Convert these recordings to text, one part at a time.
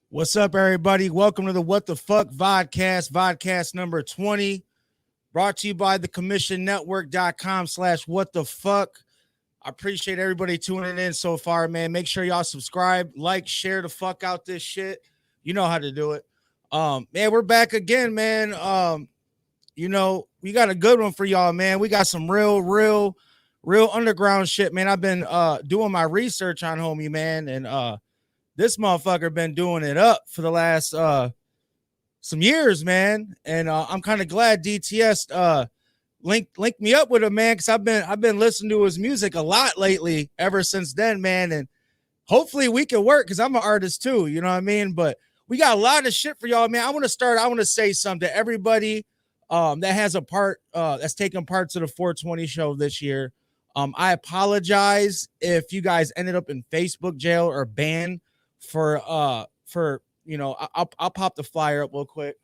What's up, everybody? Welcome to the What the Fuck Vodcast, Vodcast number 20, brought to you by the commissionnetwork.com/what the fuck. I appreciate everybody tuning in so far, man. Make sure y'all subscribe, like, share the fuck out this shit. You know how to do it. Man, we're back again, man. We got a good one for y'all, man. We got some real underground shit, man. I've been doing my research on homie, man, and this motherfucker been doing it up for the last some years, man. And I'm kind of glad DTS linked me up with him, man, because I've been listening to his music a lot lately ever since then, man. And hopefully we can work because I'm an artist too, you know what I mean? But we got a lot of shit for y'all, man. I want to say something to everybody that has a part that's taken part to the 420 show this year. I apologize if you guys ended up in Facebook jail or banned for I'll pop the flyer up real quick.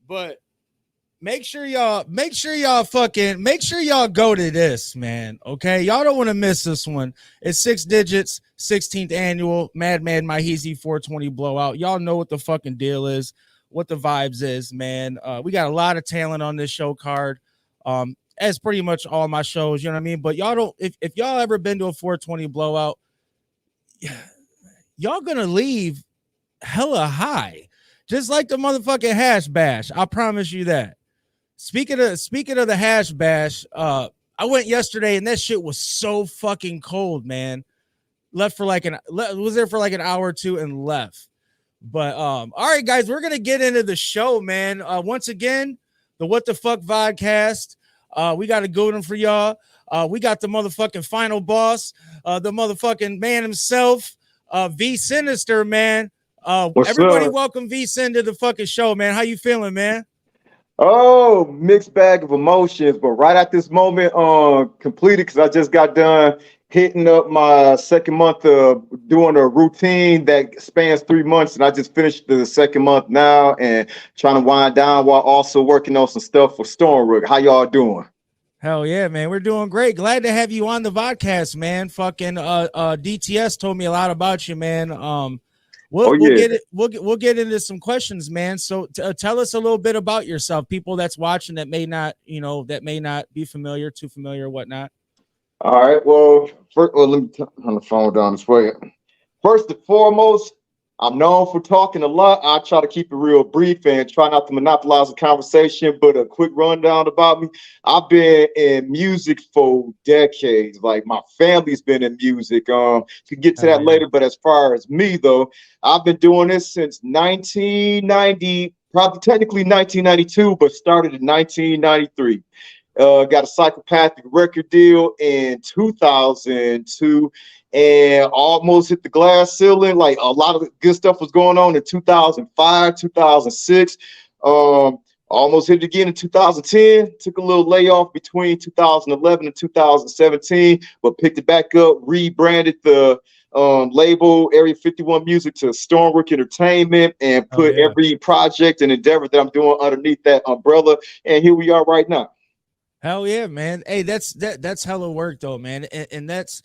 But make sure y'all go to this, man. Okay, y'all don't want to miss this one. It's 6 digits, 16th annual Madman Mahizi 420 blowout. Y'all know what the fucking deal is, what the vibes is, man. We got a lot of talent on this show card. As pretty much all my shows, you know what I mean? But y'all don't, if y'all ever been to a 420 blowout, y'all gonna leave hella high, just like the motherfucking hash bash. I promise you that. Speaking of the hash bash, I went yesterday and that shit was so fucking cold, man. Was there for like an hour or two and left. But all right, guys, we're gonna get into the show, man. Once again, the What the Fuck Vodcast. We got a good one for y'all. We got the motherfucking final boss, the motherfucking man himself, V Sinizter, man. Everybody welcome V Sin to the fucking show, man. How you feeling, man? Oh, mixed bag of emotions, but right at this moment, completed because I just got done hitting up my second month of doing a routine that spans 3 months, and I just finished the second month now and trying to wind down while also working on some stuff for Stormrook. How y'all doing? Hell yeah, man. We're doing great. Glad to have you on the podcast, man. Fucking DTS told me a lot about you, man. We'll get into some questions, man. So tell us a little bit about yourself. People that's watching that may not be too familiar, whatnot. All right. Well, let me turn the phone down this way. First and foremost, I'm known for talking a lot. I try to keep it real brief and try not to monopolize the conversation, but a quick rundown about me. I've been in music for decades. Like, my family's been in music. You can get to that later, but as far as me, though, I've been doing this since 1990, probably technically 1992, but started in 1993. Got a Psychopathic record deal in 2002 and almost hit the glass ceiling. Like, a lot of good stuff was going on in 2005, 2006. Almost hit it again in 2010. Took a little layoff between 2011 and 2017, but picked it back up, rebranded the label Area 51 Music to Stormrook Entertainment, and put every project and endeavor that I'm doing underneath that umbrella. And here we are right now. Hell yeah, man. Hey, that's hella work though, man. And that's,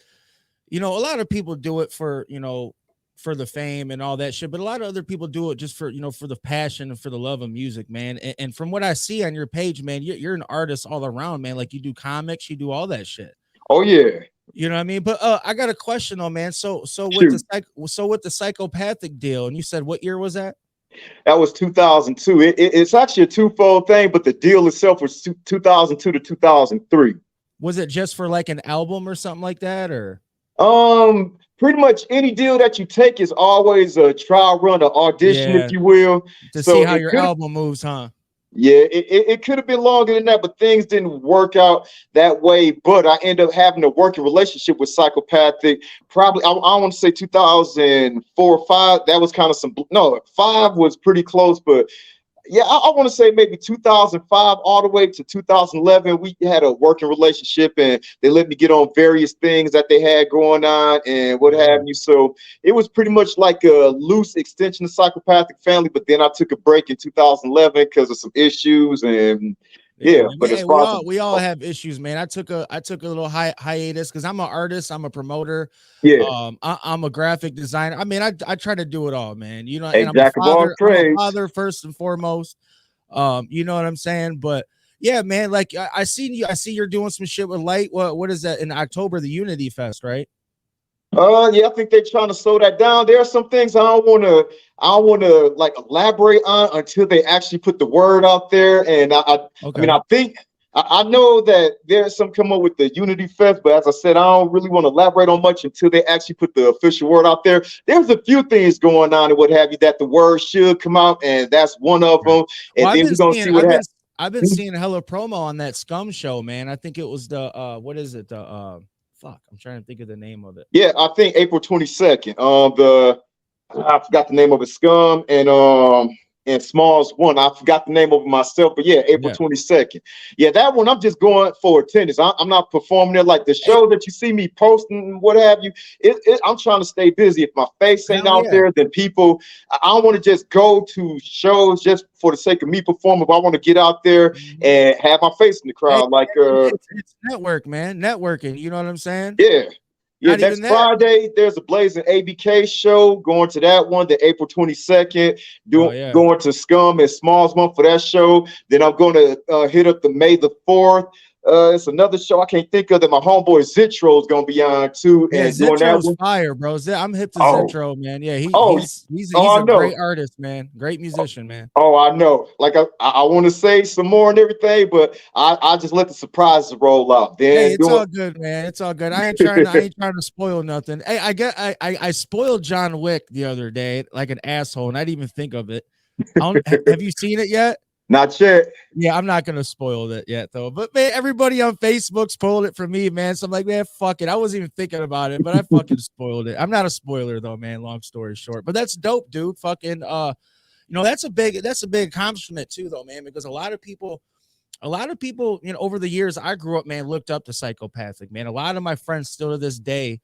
a lot of people do it for the fame and all that shit, but a lot of other people do it just for the passion and for the love of music, man. And from what I see on your page, man, you're an artist all around, man. Like, you do comics, you do all that shit. Oh yeah. You know what I mean? But I got a question though, man. So with the Psychopathic deal, and you said what year was that? That was 2002. It's actually a twofold thing, but the deal itself was 2002 to 2003. Was it just for like an album or something like that, or? Pretty much any deal that you take is always a trial run, an audition, if you will, to see how your album moves, huh? Yeah, it could have been longer than that, but things didn't work out that way. But I ended up having a working relationship with Psychopathic. Probably, I want to say 2004 or 5. That was kind of 5 was pretty close, but yeah, I want to say maybe 2005 all the way to 2011. We had a working relationship, and they let me get on various things that they had going on and what have you. So it was pretty much like a loose extension of Psychopathic family. But then I took a break in 2011 because of some issues, and Yeah, Yeah, man. but as Hey, far as we all have issues, man. I took a little hiatus because I'm an artist, I'm a promoter, yeah, I'm a graphic designer. I mean, I try to do it all, man. You know, a and jack of all I'm a trades. father first and foremost. You know what I'm saying? But yeah, man, like I see you're doing some shit with Light. What is that in October, the Unity Fest, right? Yeah, I think they're trying to slow that down. There are some things I don't want to like elaborate on until they actually put the word out there. And I mean, Okay. I know that there's some come up with the Unity Fest, but as I said, I don't really want to elaborate on much until they actually put the official word out there. There's a few things going on and what have you that the word should come out, and that's one of Right. them. Well, And then we're gonna see what happens. I've been seeing hella promo on that Scum show, man. I think it was the what is it? The fuck, I'm trying to think of the name of it. Yeah, I think April 22nd. I forgot the name of it, Scum and Smalls one. I forgot the name of it myself, but yeah, April Yeah. 22nd. Yeah, that one I'm just going for attendance. I'm not performing there like the Hey, show that you see me posting, what have you. I'm trying to stay busy. If my face ain't hell out yeah. there, then people, I don't want to just go to shows just for the sake of me performing. But I want to get out there Mhm. and have my face in the Hey, crowd. Like it's network, man. Networking. You know what I'm saying? yeah. Yeah, Not even next that. Friday, there's a Blazing ABK show. Going to that one, the April 22nd. Oh yeah. Going to Scum and Smalls one for that show. Then I'm going to hit up the May the 4th. It's another show I can't think of that my homeboy Zitro is going to be on too. Yeah, And doing that Zitro's one. fire, bro. I'm hip to Oh, Zitro, man. Yeah, oh, he's I a know. great artist, man. Great musician, man. Oh, I know. Like I want to say some more and everything, but I just let the surprises roll out. Hey, Then it's doing all good, man. It's all good. I ain't trying to spoil nothing. Hey, I spoiled John Wick the other day like an asshole, and I didn't even think of it. Have you seen it yet? not yet. Yeah, I'm not gonna spoil it yet though. But man, everybody on Facebook spoiled it for me, man. So I'm like, man, fuck it. I wasn't even thinking about it, but I fucking spoiled it. I'm not a spoiler though, man. Long story short. But that's dope, dude. Fucking you know, that's a big accomplishment too, though, man, because a lot of people, you know, over the years I grew up, man, looked up to Psychopathic, man. A lot of my friends still to this day,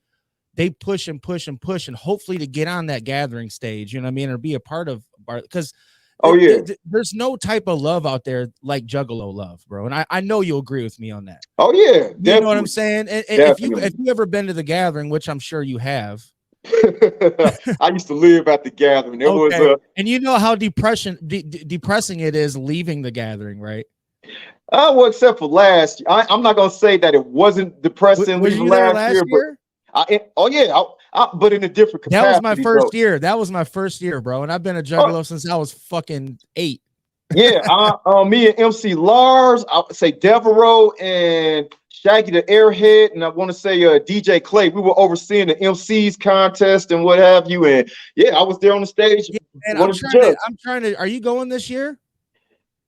they push and push and push, and hopefully to get on that gathering stage, you know what I mean, or be a part of, because Oh yeah. there's no type of love out there like Juggalo love, bro. And I know you'll agree with me on that. Oh yeah. You know what I'm Definitely. saying? And Definitely. if you ever been to the gathering, which I'm sure you have, I used to live at the gathering. It was okay, and you know how depressing it is leaving the gathering, right? well, except for last year. I'm not gonna say that it wasn't depressing Was leaving you there last last year, but year? oh yeah, but in a different That was my capacity though. first year. That was my first year, bro. And I've been a Uh, juggalo since I was fucking 8. yeah, me and MC Lars, I would say Devereaux and Shaggy the Airhead, and I want to say DJ Clay. We were overseeing the MCs contest and what have you. And yeah, I was there on the stage, Yeah, man. one of the judges. I'm trying to. Are you going this year?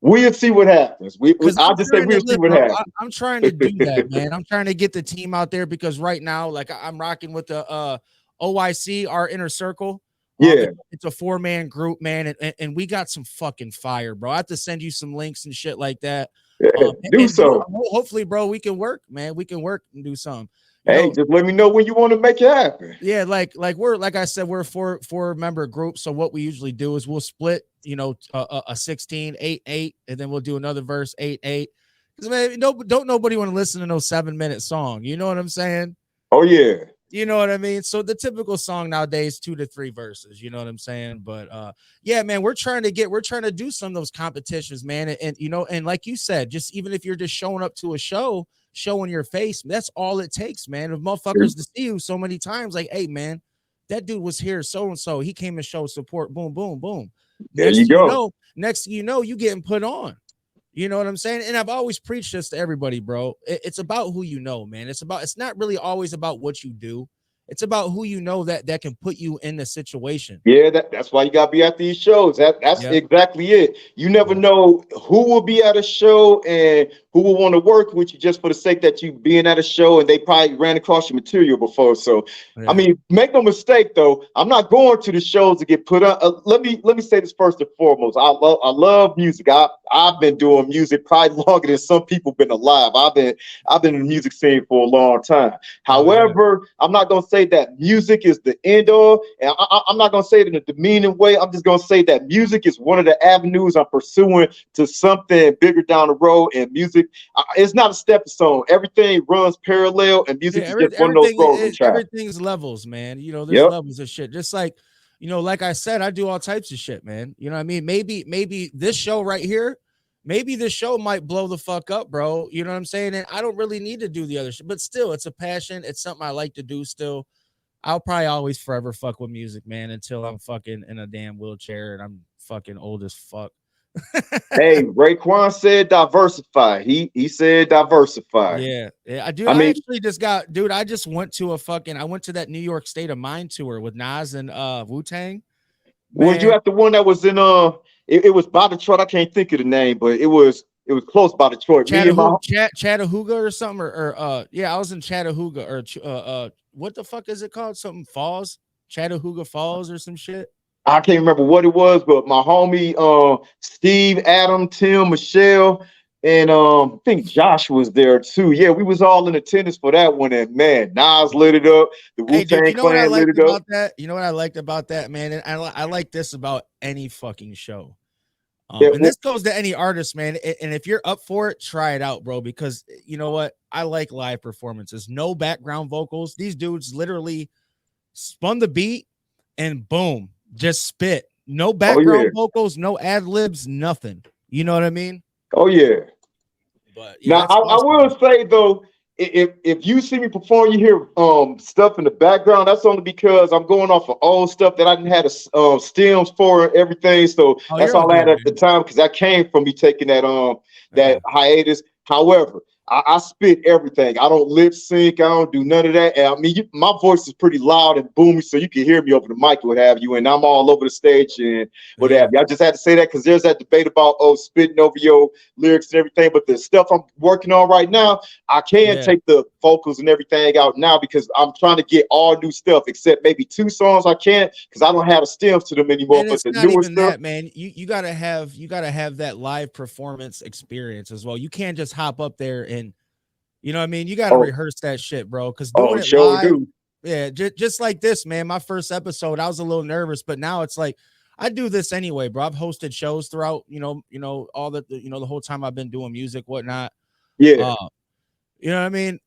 We'll see what happens. Because I'll I'm just say trying to we'll see live, what bro. happens. I'm trying to do that, man. I'm trying to get the team out there because right now, like I'm rocking with the OIC, our inner circle. Yeah. It's a 4-man group, man, and we got some fucking fire, bro. I have to send you some links and shit like that. Yeah, do so. Hopefully, bro, we can work, man. We can work and do something. You Hey, know, just let me know when you want to make it happen. yeah, like like I said, we're a four member group. So what we usually do is we'll split, you know, a 16, 8, and then we'll do another verse 8. Because man, don't nobody want to listen to no 7-minute song. You know what I'm saying? Oh yeah. You know what I mean? So the typical song nowadays, 2 to 3 verses, you know what I'm saying? But yeah, man, we're trying to do some of those competitions, man. And you know, and like you said, just even if you're just showing up to a show, showing your face, that's all it takes, man. If motherfuckers to see you so many times, like, hey man, that dude was here, so and so, he came and showed support, boom, boom, boom. There you go. Next thing you know, you getting put on. You know what I'm saying? And I've always preached this to everybody, bro. It's about who you know, man. It's not really always about what you do. It's about who you know that can put you in the situation. Yeah, that's why you gotta be at these shows. That's Yeah. exactly it. You never know who will be at a show and who will want to work with you just for the sake that you being at a show and they probably ran across your material before. So, Yeah. I mean, make no mistake though, I'm not going to the shows to get put on. Let me say this first and foremost. I love music. I've been doing music probably longer than some people been alive. I've been in the music scene for a long time. However, I'm not gonna say that music is the end all, and I'm not gonna say it in a demeaning way. I'm just gonna say that music is one of the avenues I'm pursuing to something bigger down the road. And music, it's not a stepping stone. Everything runs parallel, and music is just one of those roads we travel. Everything's levels, man. You know, there's Yep. levels of shit. Just like, you know, like I said, I do all types of shit, man. You know what I mean? Maybe this show right here, maybe this show might blow the fuck up, bro. You know what I'm saying? And I don't really need to do the other shit, but still, it's a passion. It's something I like to do still. I'll probably always forever fuck with music, man, until I'm fucking in a damn wheelchair and I'm fucking old as fuck. Hey, Raekwon said diversify. He said diversify. Yeah, I do. I I mean, actually just got, dude. I just went to I went to that New York State of Mind tour with Nas and Wu-Tang. was you Man, at the one that was in it was by Detroit? I can't think of the name, but it was close by Detroit. Me and my Chattahooga or something, or yeah, I was in Chattahooga or what the fuck is it called? Something Falls, Chattahooga Falls or some shit. I can't remember what it was, but my homie Steve, Adam, Tim, Michelle, and I think Josh was there too. Yeah, we was all in attendance for that one, and man, Nas lit it up. The Hey, dude, Wu-Tang you know what I Clan lit liked it up. about that? You know what I liked about that, man? And I like this about any fucking show. Yeah, And this goes to any artist, man. And if you're up for it, try it out, bro. Because you know what? I like live performances. No background vocals. These dudes literally spun the beat and boom, just spit. No background vocals, no ad libs, nothing. You know what I mean? Oh yeah. But yeah, Now I will say though, if you see me perform, you hear stuff in the background. That's only because I'm going off of old stuff that I didn't have stems for and everything. So that's all I had at the time because that came from me taking that hiatus. However, I spit everything. I don't lip sync. I don't do none of that. And I mean, my voice is pretty loud and boomy, so you can hear me over the mic, what have you. And I'm all over the stage and what have you. I just had to say that because there's that debate about spitting over your lyrics and everything. But the stuff I'm working on right now, I can take the vocals and everything out now because I'm trying to get all new stuff, except maybe 2 songs I can't because I don't have the stems to them anymore. And but it's the not newer even stuff, that, man. You gotta have that live performance experience as well. You can't just hop up there and, you know what I mean? You got to rehearse that shit, bro. Because doing it live, yeah, just like this, man. My first episode, I was a little nervous, but now it's like I do this anyway, bro. I've hosted shows throughout, you know, all the whole time I've been doing music, whatnot. Yeah, you know what I mean?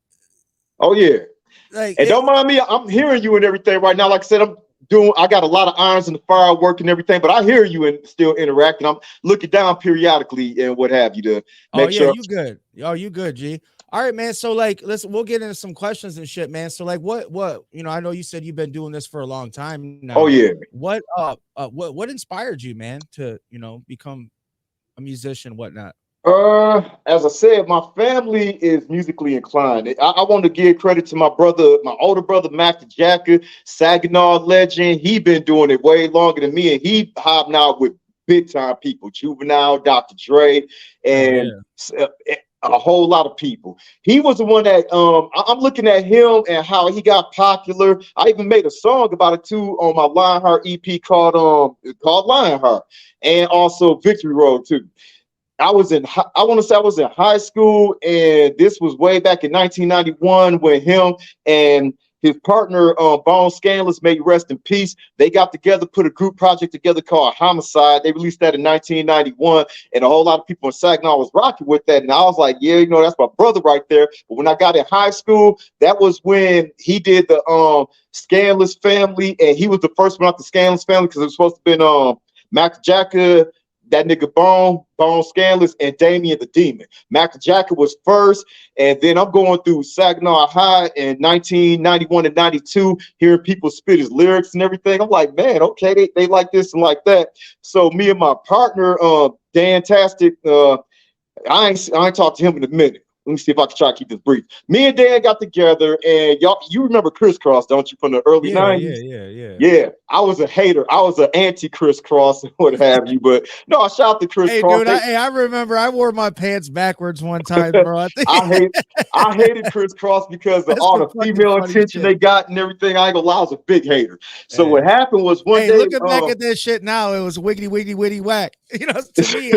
Oh yeah. Like, and don't mind me, I'm hearing you and everything right now. Like I said, I got a lot of irons in the fire work and everything, but I hear you and still interacting. I'm looking down periodically and what have you to make sure. You good. Oh, you good, G. All right, man. So like, we'll get into some questions and shit, man. So like, what, you know, I know you said you've been doing this for a long time now. Oh yeah. What inspired you, man, to, you know, become a musician, whatnot? As I said, my family is musically inclined. I want to give credit to my older brother, Mac Jacka, Saginaw legend. He been doing it way longer than me, and he hobnobbed with big time people, Juvenile, Dr. Dre, and a whole lot of people. He was the one that I'm looking at him and how he got popular. I even made a song about it too on my Lionheart EP called Lionheart, and also Victory Road too. I want to say I was in high school, and this was way back in 1991 when him and his partner, Bone Scandalous, may rest in peace. They got together, put a group project together called Homicide. They released that in 1991, and a whole lot of people in Saginaw was rocking with that. And I was like, yeah, you know, that's my brother right there. But when I got in high school, that was when he did the Scandalous family, and he was the first one out the Scandalous family because it was supposed to have been Mac Jacka, that nigga Bone Scandalous, and Damien the Demon. Mac Jacka was first, and then I'm going through Saginaw High in 1991 and 92, hearing people spit his lyrics and everything. I'm like, man, okay, they like this and like that. So me and my partner, Dan Tastic, I ain't talked to him in a minute. Let me see if I can try to keep this brief. Me and Dan got together, and you remember Crisscross, don't you, from the early 90s? Yeah. Yeah, I was a hater. I was an anti-Chris Cross and what have you. But no, I shout out to Chris Hey, Cross. dude, I remember I wore my pants backwards one time, bro. I think I hated Chris Cross because of that's all some the fucking female funny attention shit. they got and everything. I ain't gonna lie, I was a big hater. So Hey, what happened was one hey, day, looking back at this shit now, it was wiggity, wiggity, witty, whack. You know, to me,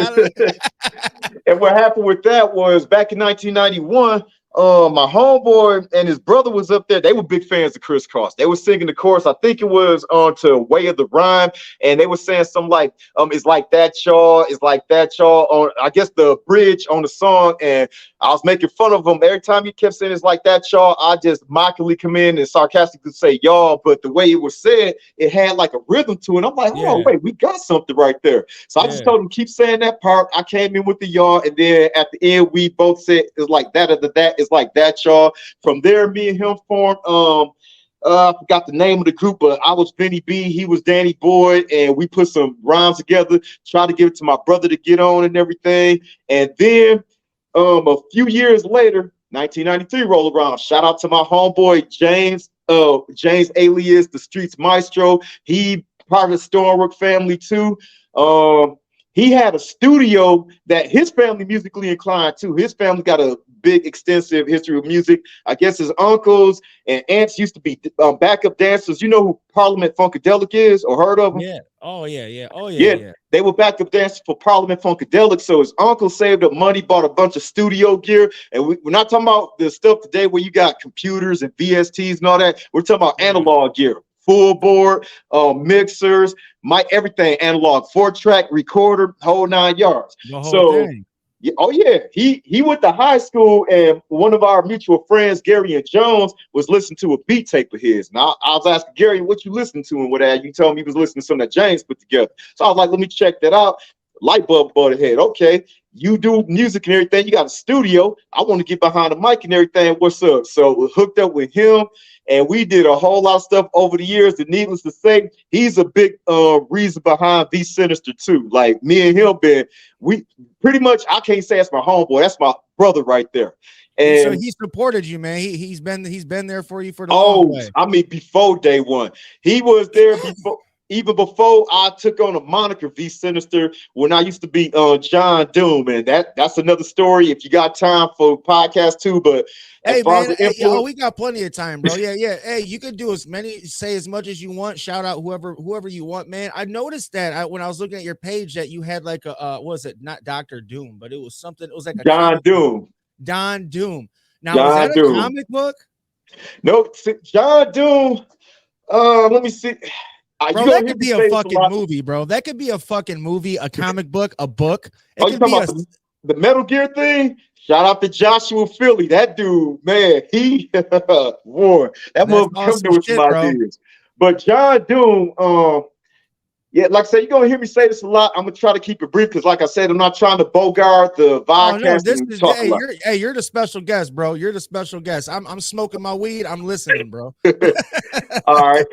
and what happened with that was back in 1991. My homeboy and his brother was up there. They were big fans of Chris Cross. They were singing the chorus. I think it was on to Way of the Rhyme, and they were saying something like, "It's like that, y'all. It's like that, y'all." On I guess the bridge on the song, and I was making fun of him every time he kept saying "it's like that, y'all." I just mockingly come in and sarcastically say "y'all," but the way it was said, it had like a rhythm to it. I'm like, "Oh yeah, wait, we got something right there." So I just yeah, told him keep saying that part. I came in with the y'all, and then at the end we both said it's like that or that. It's like that, y'all. From there, me and him formed. I forgot the name of the group, but I was Benny B, he was Danny Boyd, and we put some rhymes together. Tried to give it to my brother to get on and everything. And then, a few years later, 1993 rolled around. Shout out to my homeboy James. James alias the Streets Maestro. He part of the Stonework family too. He had a studio that his family musically inclined too. His family got a big, extensive history of music. I guess his uncles and aunts used to be backup dancers. You know who Parliament Funkadelic is or heard of him? yeah. Oh yeah, yeah. Oh yeah, Yeah, yeah. they were backup dancers for Parliament Funkadelic. So his uncle saved up money, bought a bunch of studio gear. And we're not talking about the stuff today where you got computers and VSTs and all that. We're talking about analog gear, full board, mixers, mic, everything analog, 4-track recorder, whole 9 yards. The whole So thing. yeah, oh yeah, he went to high school, and one of our mutual friends, Gary and Jones, was listening to a beat tape of his. Now I was asking Gary, "What you listening to?" and what that. You told me he was listening to something that James put together. So I was like, "Let me check that out." Light bulb above the head. Okay, you do music and everything. You got a studio. I want to get behind the mic and everything. What's up? So we hooked up with him, and we did a whole lot of stuff over the years. And needless to say, he's a big reason behind the Sinizter too. Like me and him we pretty much, I can't say that's my homeboy. That's my brother right there. So And he supported you, man. He's been there for you for the long way. I mean, before day one, he was there before. Even before I took on a moniker V Sinizter, when I used to be John Doom, and that's another story. If you got time for podcast too, but as Hey far as man, the hey, influence, we got plenty of time, bro. Yeah, yeah. Hey, you could do say as much as you want. Shout out whoever you want, man. I noticed that when I was looking at your page that you had like a what was it, not Doctor Doom, but it was something. It was like a John comic book. Doom, Don Doom. Now, was John that a Doom. comic book? No, John Doom. Let me see. You Bro, gonna that hear could me be a say this a fucking lot. movie, bro. That could be a fucking movie, a comic book, a book. It Oh, you could talking be about the Metal Gear thing? Shout out to Joshua Philly. That dude, man, he boy, that that's motherfucker come awesome there with some shit, bro. ideas. But John Doom, yeah, like I said, you're gonna hear me say this a lot. I'm gonna try to keep it brief because, like I said, I'm not trying to bogart the Oh no, vodcast this and is talk a lot. you're the special guest, bro. You're the special guest. I'm smoking my weed. I'm listening, bro. All right.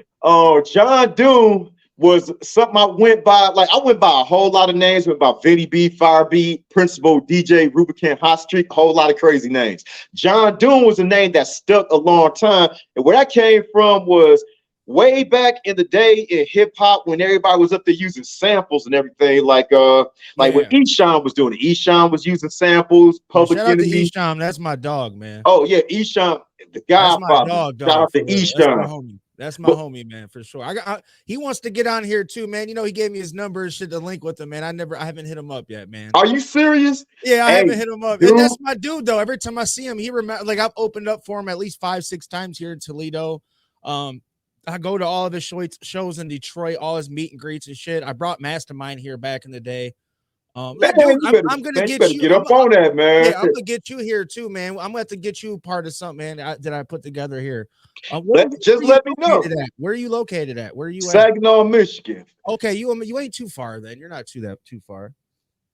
John Doom was something I went by. Like I went by a whole lot of names. Went by Vinny B, Firebeat, Principal, DJ, Rubicon, Hot Streak, a whole lot of crazy names. John Doom was a name that stuck a long time. And where that came from was way back in the day in hip hop when everybody was up there using samples and everything. Like when Yeah. Esham was doing it. Esham was using samples, Oh, Public shout out to Enemy. Esham. That's my dog, man. Oh yeah, Esham, the That's my Godfather. Shout dog out to for real. That's my Esham. homie. That's my But homie, man, for sure. He wants to get on here too, man. You know, he gave me his number and shit to link with him, man. I haven't hit him up yet, man. are you serious? Yeah, I Hey, haven't hit him up. And dude, that's my dude, though. Every time I see him, he remember like I've opened up for him at least 5-6 times here in Toledo. I go to all of his shows in Detroit, all his meet and greets and shit. I brought Mastermind here back in the day. man, Dude, I'm gonna you get better you. get up on that, man. Yeah, I'm gonna get you here too, man. I'm gonna have to get you part of something, man, that I put together here. Where Just are you let me know. located at? Where are you located at? Where are you at? Saginaw, Michigan. Okay, you ain't too far then. You're not too far.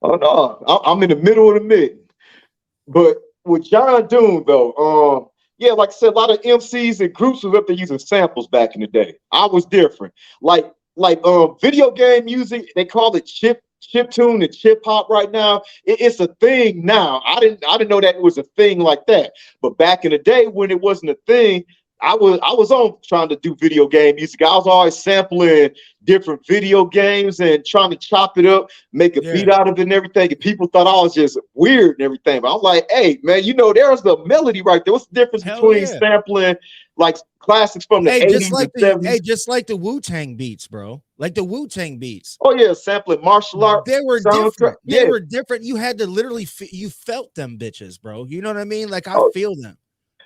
Oh no, I'm in the middle of the mid. But with John Doom though, yeah, like I said, a lot of MCs and groups was up there using samples back in the day. I was different. Video game music, they call it chip tune and chip hop right now. It's a thing now. I didn't know that it was a thing like that. But back in the day when it wasn't a thing, I was on trying to do video game music. I was always sampling different video games and trying to chop it up, make a beat Yeah. out of it and everything. And people thought I was just weird and everything. But I'm like, hey, man, there's the melody right there. What's the difference Hell between yeah. sampling like classics from the 80s and 70s? Just like the Wu-Tang beats, bro. Like the Wu-Tang beats. Oh yeah, sampling martial art. They were soundtrack. different. They Yeah. were different. You had to literally you felt them bitches, bro. You know what I mean? Like I Oh, feel them.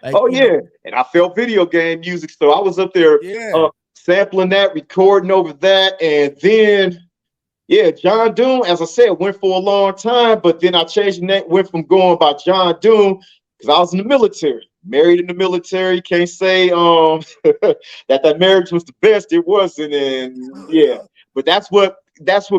Like, oh yeah. And I felt video game music, so I was up there yeah. sampling that, recording over that, and then yeah, John Doon, as I said, went for a long time, but then I changed the name, went from going by John Doon because I was in the military, married in the military. Can't say that marriage was the best. It wasn't, and yeah, but that's what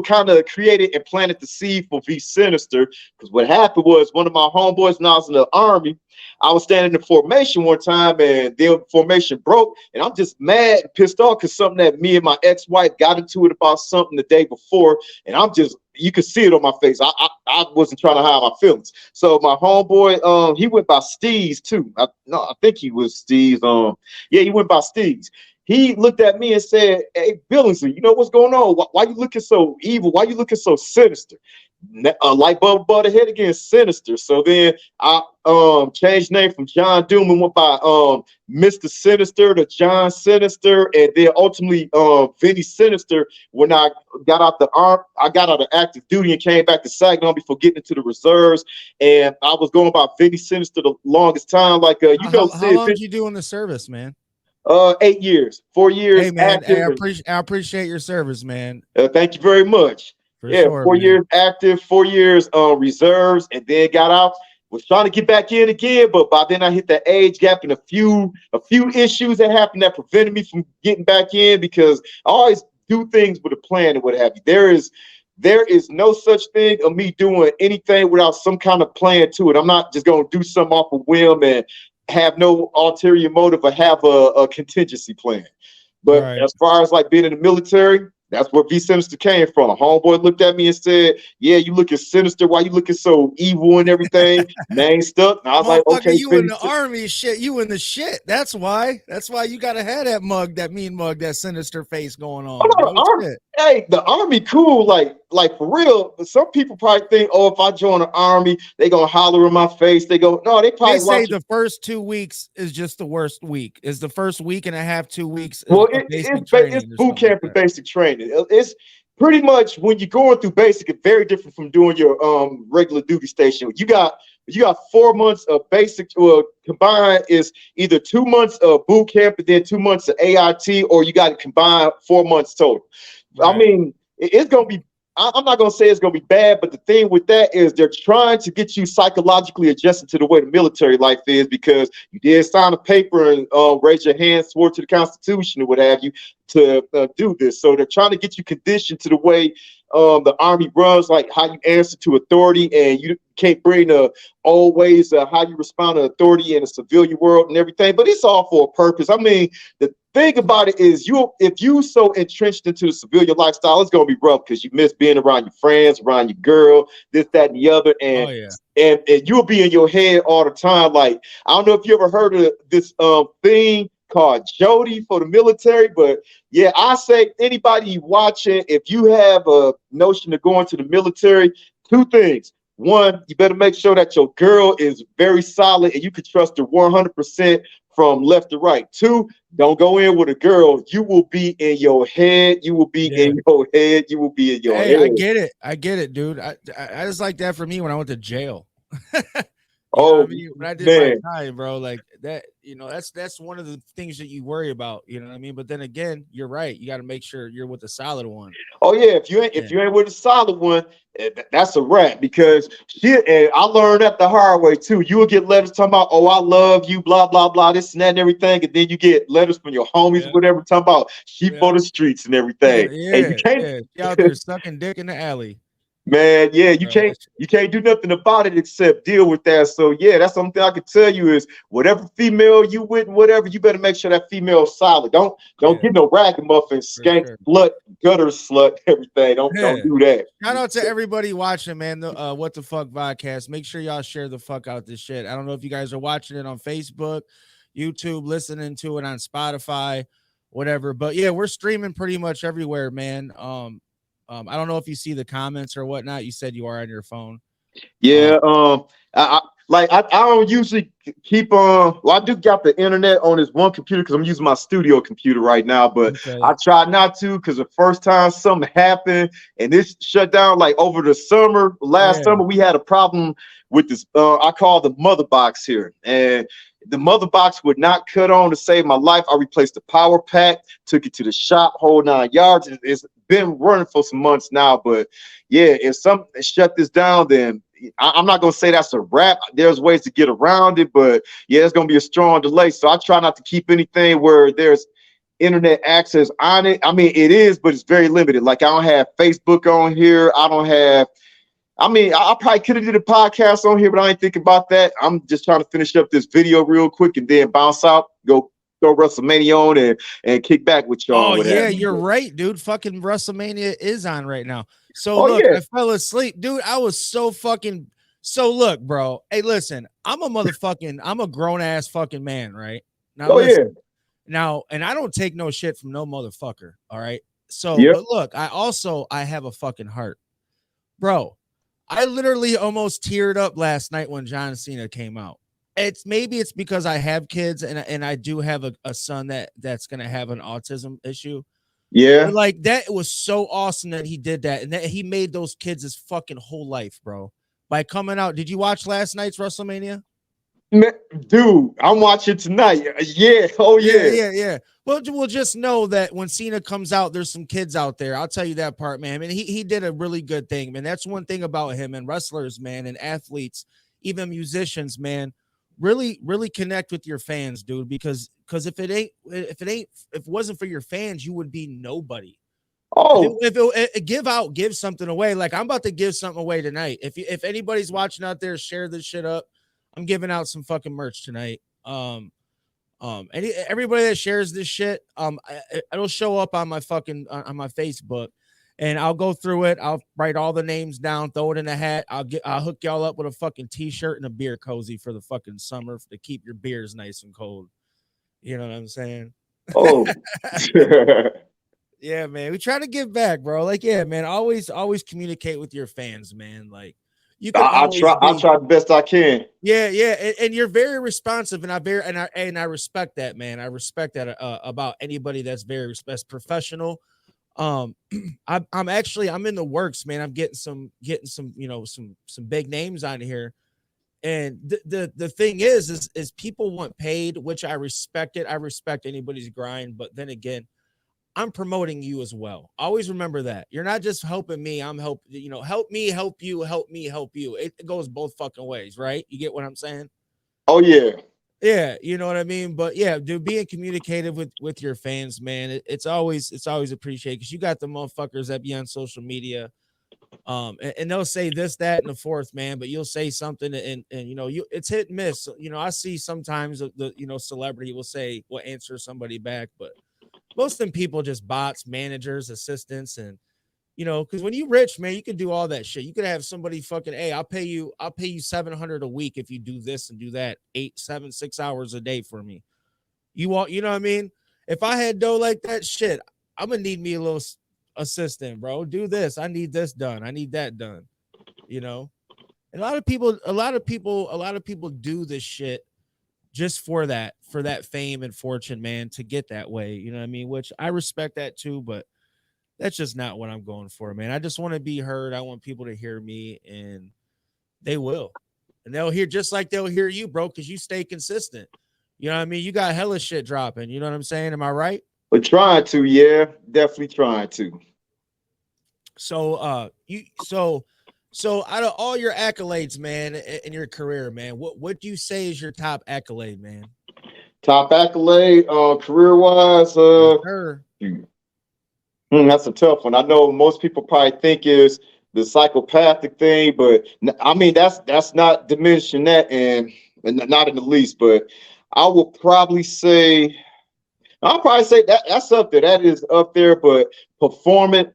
kind of created and planted the seed for V Sinister. Because what happened was one of my homeboys when I was in the army, I was standing in formation one time and the formation broke, and I'm just mad and pissed off because something that me and my ex-wife got into it about something the day before, and you could see it on my face. I wasn't trying to hide my feelings. So my homeboy, he went by Steez too. I think he was Steez. Yeah, he went by Steez. He looked at me and said, "Hey, Billingsley, you know what's going on? Why you looking so evil? Why you looking so sinister?" Light bulb butted head against Sinister. So then I changed name from John Doom and went by Mr. Sinister to John Sinister, and then ultimately Vinny Sinister. When I got out I got out of active duty and came back to Saginaw before getting into the reserves, and I was going by Vinny Sinister the longest time. Like How long did you do in the service, man? 8 years, 4 years Hey man, active. I appreciate your service, man. Thank you very much. For sure, 4 man. years active, 4 years reserves, and then got out. Was trying to get back in again, but by then I hit that age gap and a few issues that happened that prevented me from getting back in because I always do things with a plan and what have you. There is no such thing of me doing anything without some kind of plan to it. I'm not just going to do something off a whim and have no ulterior motive or have a contingency plan. But Right. as far as like being in the military, that's where V Sinister came from. A homeboy looked at me and said, "Yeah, you looking sinister. Why you looking so evil and everything?" Name stuck. And I was like, "Okay, you in the army shit. You in the shit. That's why. That's why you gotta have that mug, that mean mug, that sinister face going on. Bro. Hey, the army cool, like for real. But some people probably think, oh, if I join the army, they gonna holler in my face. They probably say the first 2 weeks is just the worst week. Is the first week and a half, 2 weeks? Well, it's boot camp and basic training. It's pretty much when you're going through basic, it's very different from doing your regular duty station. You got 4 months of basic, combined is either 2 months of boot camp and then 2 months of AIT, or you got to combine 4 months total. Right. I mean, it's going to be, I'm not going to say it's going to be bad, but the thing with that is they're trying to get you psychologically adjusted to the way the military life is because you did sign a paper and raise your hand, swore to the Constitution or what have you to do this. So they're trying to get you conditioned to the way the Army runs, like how you answer to authority, and you can't bring the old ways of how you respond to authority in a civilian world and everything. But it's all for a purpose. I mean, the thing about it is if you so entrenched into the civilian lifestyle, it's gonna be rough because you miss being around your friends, around your girl, this, that, and the other, and and you'll be in your head all the time. Like, I don't know if you ever heard of this thing called Jody for the military, but yeah, I say anybody watching, if you have a notion of going to the military, 2 things. 1, you better make sure that your girl is very solid and you can trust her 100% from left to right. 2, don't go in with a girl. You will be in your head. You will be in your head. You will be in your head. I get it, dude. I just like that for me when I went to jail. Oh, I mean? When I did my time, bro, like that, that's one of the things that you worry about, you know what I mean? But then again, you're right. You got to make sure you're with a solid one. Oh yeah, if you ain't with a solid one, that's a wrap. Because shit, and I learned that the hard way too. You will get letters talking about, "Oh, I love you," blah blah blah, this and that and everything, and then you get letters from your homies, whatever, talking about sheep on the streets and everything. And you can't you out there sucking dick in the alley. Man, yeah, you can't do nothing about it except deal with that. So yeah, that's something I can tell you is whatever female you with and whatever, you better make sure that female is solid. Don't get no ragamuffin, skank, slut, gutter slut, everything. Don't do that. Shout out to everybody watching, man. The What the Fuck Vodcast. Make sure y'all share the fuck out this shit. I don't know if you guys are watching it on Facebook, YouTube, listening to it on Spotify, whatever. But yeah, we're streaming pretty much everywhere, man. I don't know if you see the comments or whatnot. You said you are on your phone. Yeah, I don't usually keep on. Well, I do got the internet on this one computer because I'm using my studio computer right now, but Okay. I try not to because the first time something happened and this shut down, like over the summer, last summer, we had a problem with this. I call the mother box here, and the mother box would not cut on to save my life. I replaced the power pack, took it to the shop, whole 9 yards. It's been running for some months now, but yeah, if something shut this down, then I'm not gonna say that's a wrap. There's ways to get around it, but yeah, it's gonna be a strong delay. So I try not to keep anything where there's internet access on it. I mean, it is, but it's very limited. Like I don't have Facebook on here. I don't have. I mean, I probably could have did a podcast on here, but I ain't thinking about that. I'm just trying to finish up this video real quick and then bounce out, go throw WrestleMania on and kick back with y'all. Oh yeah, you're right, dude. Fucking WrestleMania is on right now. So look, yeah. I fell asleep, dude. I was so fucking. So look, bro. Hey, listen. I'm a grown ass fucking man, right? Now, listen. Now, and I don't take no shit from no motherfucker. All right. So, but look, I have a fucking heart, bro. I literally almost teared up last night when John Cena came out. It's because I have kids and I do have a son that's gonna have an autism issue. Yeah. But like that was so awesome that he did that and that he made those kids his fucking whole life, bro. By coming out. Did you watch last night's WrestleMania? Dude, I'm watching tonight. Yeah. Oh yeah. Yeah. Well, we'll just know that when Cena comes out, there's some kids out there. I'll tell you that part, man. I mean, he did a really good thing, man. That's one thing about him and wrestlers, man, and athletes, even musicians, man. Really connect with your fans, dude. Because if it wasn't for your fans, you would be nobody. Oh, Give something away. Like I'm about to give something away tonight. If anybody's watching out there, share this shit up. I'm giving out some fucking merch tonight. Everybody that shares this shit, it'll show up on my fucking on my Facebook, and I'll go through it. I'll write all the names down, throw it in a hat. I'll hook y'all up with a fucking t-shirt and a beer cozy for the fucking summer to keep your beers nice and cold. You know what I'm saying? Oh, yeah, man. We try to give back, bro. Like, yeah, man. Always communicate with your fans, man. Like, you can I try the best I can. Yeah, and you're very responsive, and I respect that, man. I respect that about anybody that's professional. I'm in the works, man. I'm getting some some big names on here, and the thing is people want paid, which I respect it. I respect anybody's grind, but then again, I'm promoting you as well. Always remember that. You're not just helping me. I'm help me, help you, help me, help you. It goes both fucking ways, right? You get what I'm saying? Oh, yeah. Yeah, you know what I mean? But yeah, dude, being communicative with your fans, man, it's always appreciated because you got the motherfuckers that be on social media. And they'll say this, that, and the fourth, man, but you'll say something and it's hit and miss. I see sometimes the celebrity will answer somebody back, but most of them people just bots, managers, assistants, and because when you rich, man, you can do all that shit. You could have somebody fucking, hey, I'll pay you $700 a week if you do this and do that 8, 7, 6 hours a day for me. You know what I mean? If I had dough like that, shit, I'm gonna need me a little assistant, bro. Do this. I need this done. I need that done. And a lot of people do this shit just for that fame and fortune, man, to get that way. You know what I mean? Which I respect that too, but that's just not what I'm going for, man. I just want to be heard. I want people to hear me, and they will. And they'll hear just like they'll hear you, bro, because you stay consistent. You know what I mean? You got hella shit dropping. You know what I'm saying? Am I right? We're trying to, yeah. Definitely trying to. So so out of all your accolades, man, in your career, man, what do you say is your top accolade, man? Top accolade, career-wise, that's a tough one. I know most people probably think is the psychopathic thing, but I mean that's not diminishing that, and not in the least. But I will probably say, I'll probably say that's up there. That is up there, but performing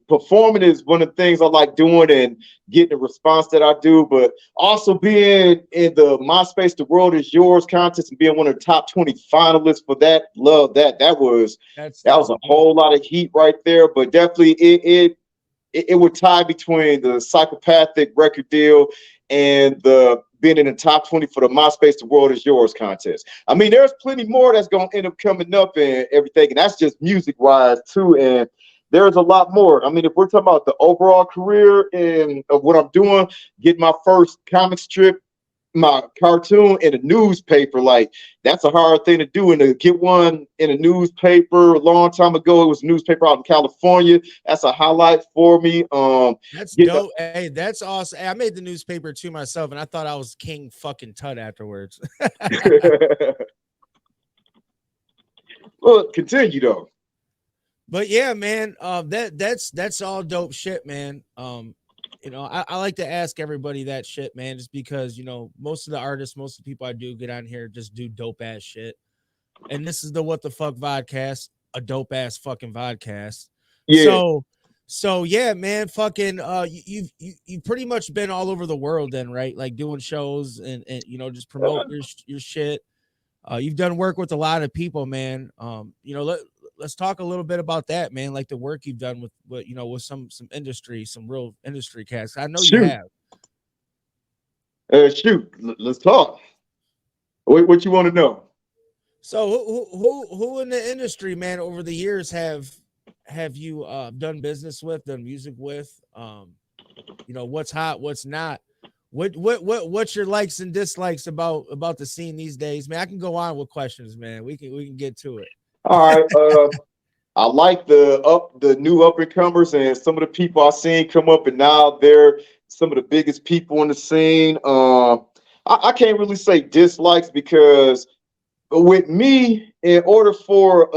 is one of the things I like doing and getting the response that I do. But also being in the MySpace The World Is Yours contest and being one of the top 20 finalists for that, love that. That was a whole lot of heat right there. But definitely it would tie between the Psychopathic record deal and the being in the top 20 for the MySpace The World Is Yours contest. I mean, there's plenty more that's going to end up coming up and everything, and that's just music-wise too, and there's a lot more. I mean, if we're talking about the overall career and of what I'm doing, getting my first comic strip, my cartoon in a newspaper, like that's a hard thing to do, and to get one in a newspaper a long time ago, it was a newspaper out in California. That's a highlight for me. That's dope. Hey, that's awesome. Hey, I made the newspaper too myself, and I thought I was King fucking Tut afterwards. Well, continue though. But yeah, man, that's all dope shit, man. You know, I like to ask everybody that shit, man, just because, you know, most of the artists, most of the people I do get on here just do dope ass shit. And this is the What the Fuck Vodcast, a dope ass fucking vodcast. Yeah. So yeah, man, fucking you've pretty much been all over the world then, right? Like doing shows and you know, just promote your shit. You've done work with a lot of people, man. You know, let's talk a little bit about that, man. Like the work you've done with you know, with some industry, some real industry cats. I know you have. Shoot, let's talk. What you want to know? So who in the industry, man, over the years have you done business with, done music with? You know, what's hot, what's not? What's your likes and dislikes about the scene these days, man? I can go on with questions, man. We can get to it. All right. I like the new up and comers and some of the people I've seen come up, and now they're some of the biggest people in the scene. I can't really say dislikes, because with me, in order for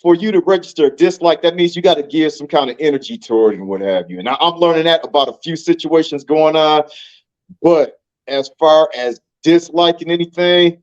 you to register a dislike, that means you got to give some kind of energy toward it and what have you. And I'm learning that about a few situations going on. But as far as disliking anything,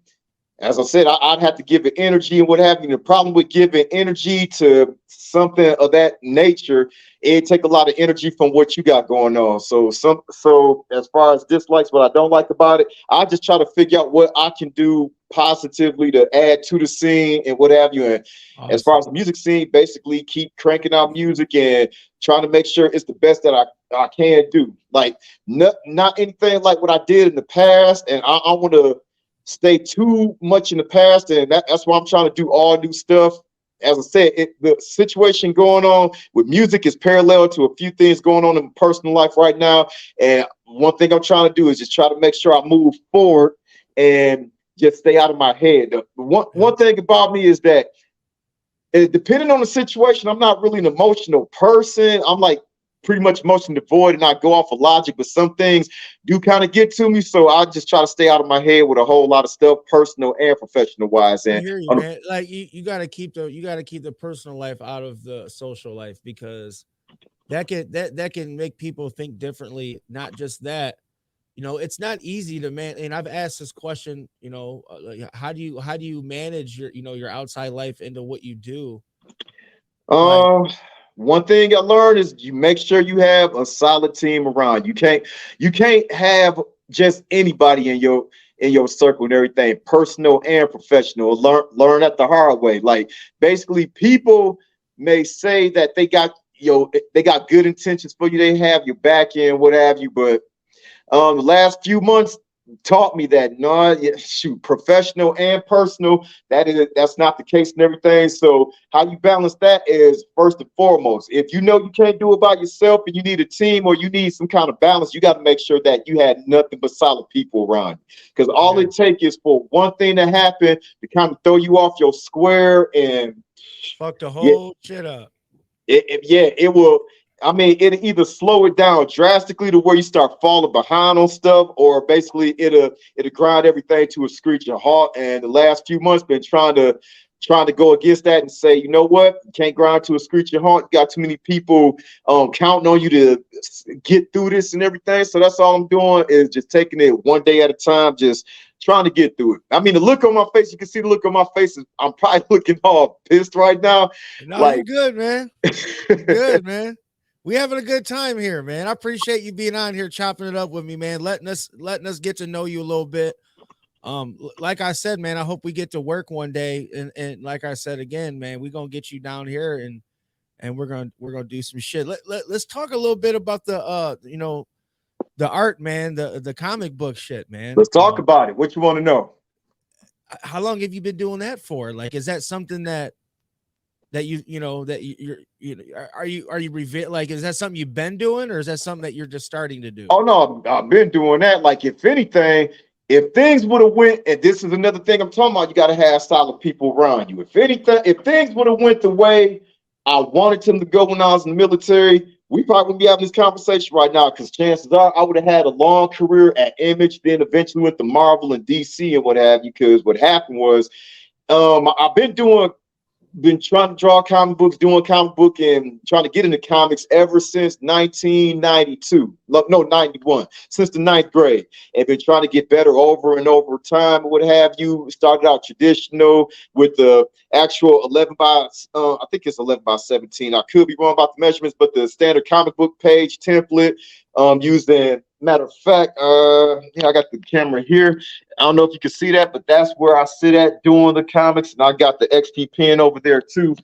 as I said, I'd have to give it energy and what have you. The problem with giving energy to something of that nature, it take a lot of energy from what you got going on. So as far as dislikes, what I don't like about it, I just try to figure out what I can do positively to add to the scene and what have you. And awesome. As far as the music scene, basically keep cranking out music and trying to make sure it's the best that I can do. Like not anything like what I did in the past, and I want to stay too much in the past, and that's why I'm trying to do all new stuff. As I said, the situation going on with music is parallel to a few things going on in my personal life right now. And one thing I'm trying to do is just try to make sure I move forward and just stay out of my head. One thing about me is that depending on the situation, I'm not really an emotional person. I'm like pretty much emotion devoid, and I go off of logic, but some things do kind of get to me. So I just try to stay out of my head with a whole lot of stuff, personal and professional wise. And I hear you, man. Like you gotta keep the personal life out of the social life, because that can make people think differently. Not just that, you know, it's not easy to man. And I've asked this question, you know, how do you manage your outside life into what you do? One thing I learned is you make sure you have a solid team around. You can't have just anybody in your circle and everything, personal and professional. Learn that the hard way. Like basically, people may say that they got good intentions for you. They have your back end, what have you, but the last few months taught me that professional and personal, that's not the case and everything. So how you balance that is first and foremost. If you know you can't do it by yourself and you need a team or you need some kind of balance, you got to make sure that you had nothing but solid people around you. Because all it takes is for one thing to happen to kind of throw you off your square and fuck the whole shit up. It will. I mean, it'll either slow it down drastically to where you start falling behind on stuff, or basically it'll grind everything to a screeching halt. And the last few months been trying to go against that and say, you know what, you can't grind to a screeching halt. You got too many people counting on you to get through this and everything. So that's all I'm doing, is just taking it one day at a time, just trying to get through it. I mean, the look on my face, you can see the look on my face. I'm probably looking all pissed right now. No, you're good, man. You're good, man. We having a good time here, man. I appreciate you being on here, chopping it up with me, man. Letting us get to know you a little bit. Like I said, man, I hope we get to work one day. And like I said again, man, we're gonna get you down here and we're gonna do some shit. Let's talk a little bit about the the art, man, the comic book shit, man. Let's talk about it. What you want to know? How long have you been doing that for? Like, is that something that are you like, is that something you've been doing, or is that something that you're just starting to do? Oh no, I've been doing that. Like, if anything, if things would have went, and this is another thing I'm talking about, you got to have solid people around you. If things would have went the way I wanted them to go when I was in the military, we probably wouldn't be having this conversation right now, because chances are I would have had a long career at Image, then eventually went to Marvel and DC and what have you. Because what happened was, I've been trying to draw comic books, doing comic book, and trying to get into comics ever since 1992. No, 91, since the 9th grade. And been trying to get better over and over time, what have you. Started out traditional with the actual 11 by, I think it's 11 by 17. I could be wrong about the measurements, but the standard comic book page template, using, matter of fact, I got the camera here. I don't know if you can see that, but that's where I sit at doing the comics, and I got the XP pen over there too.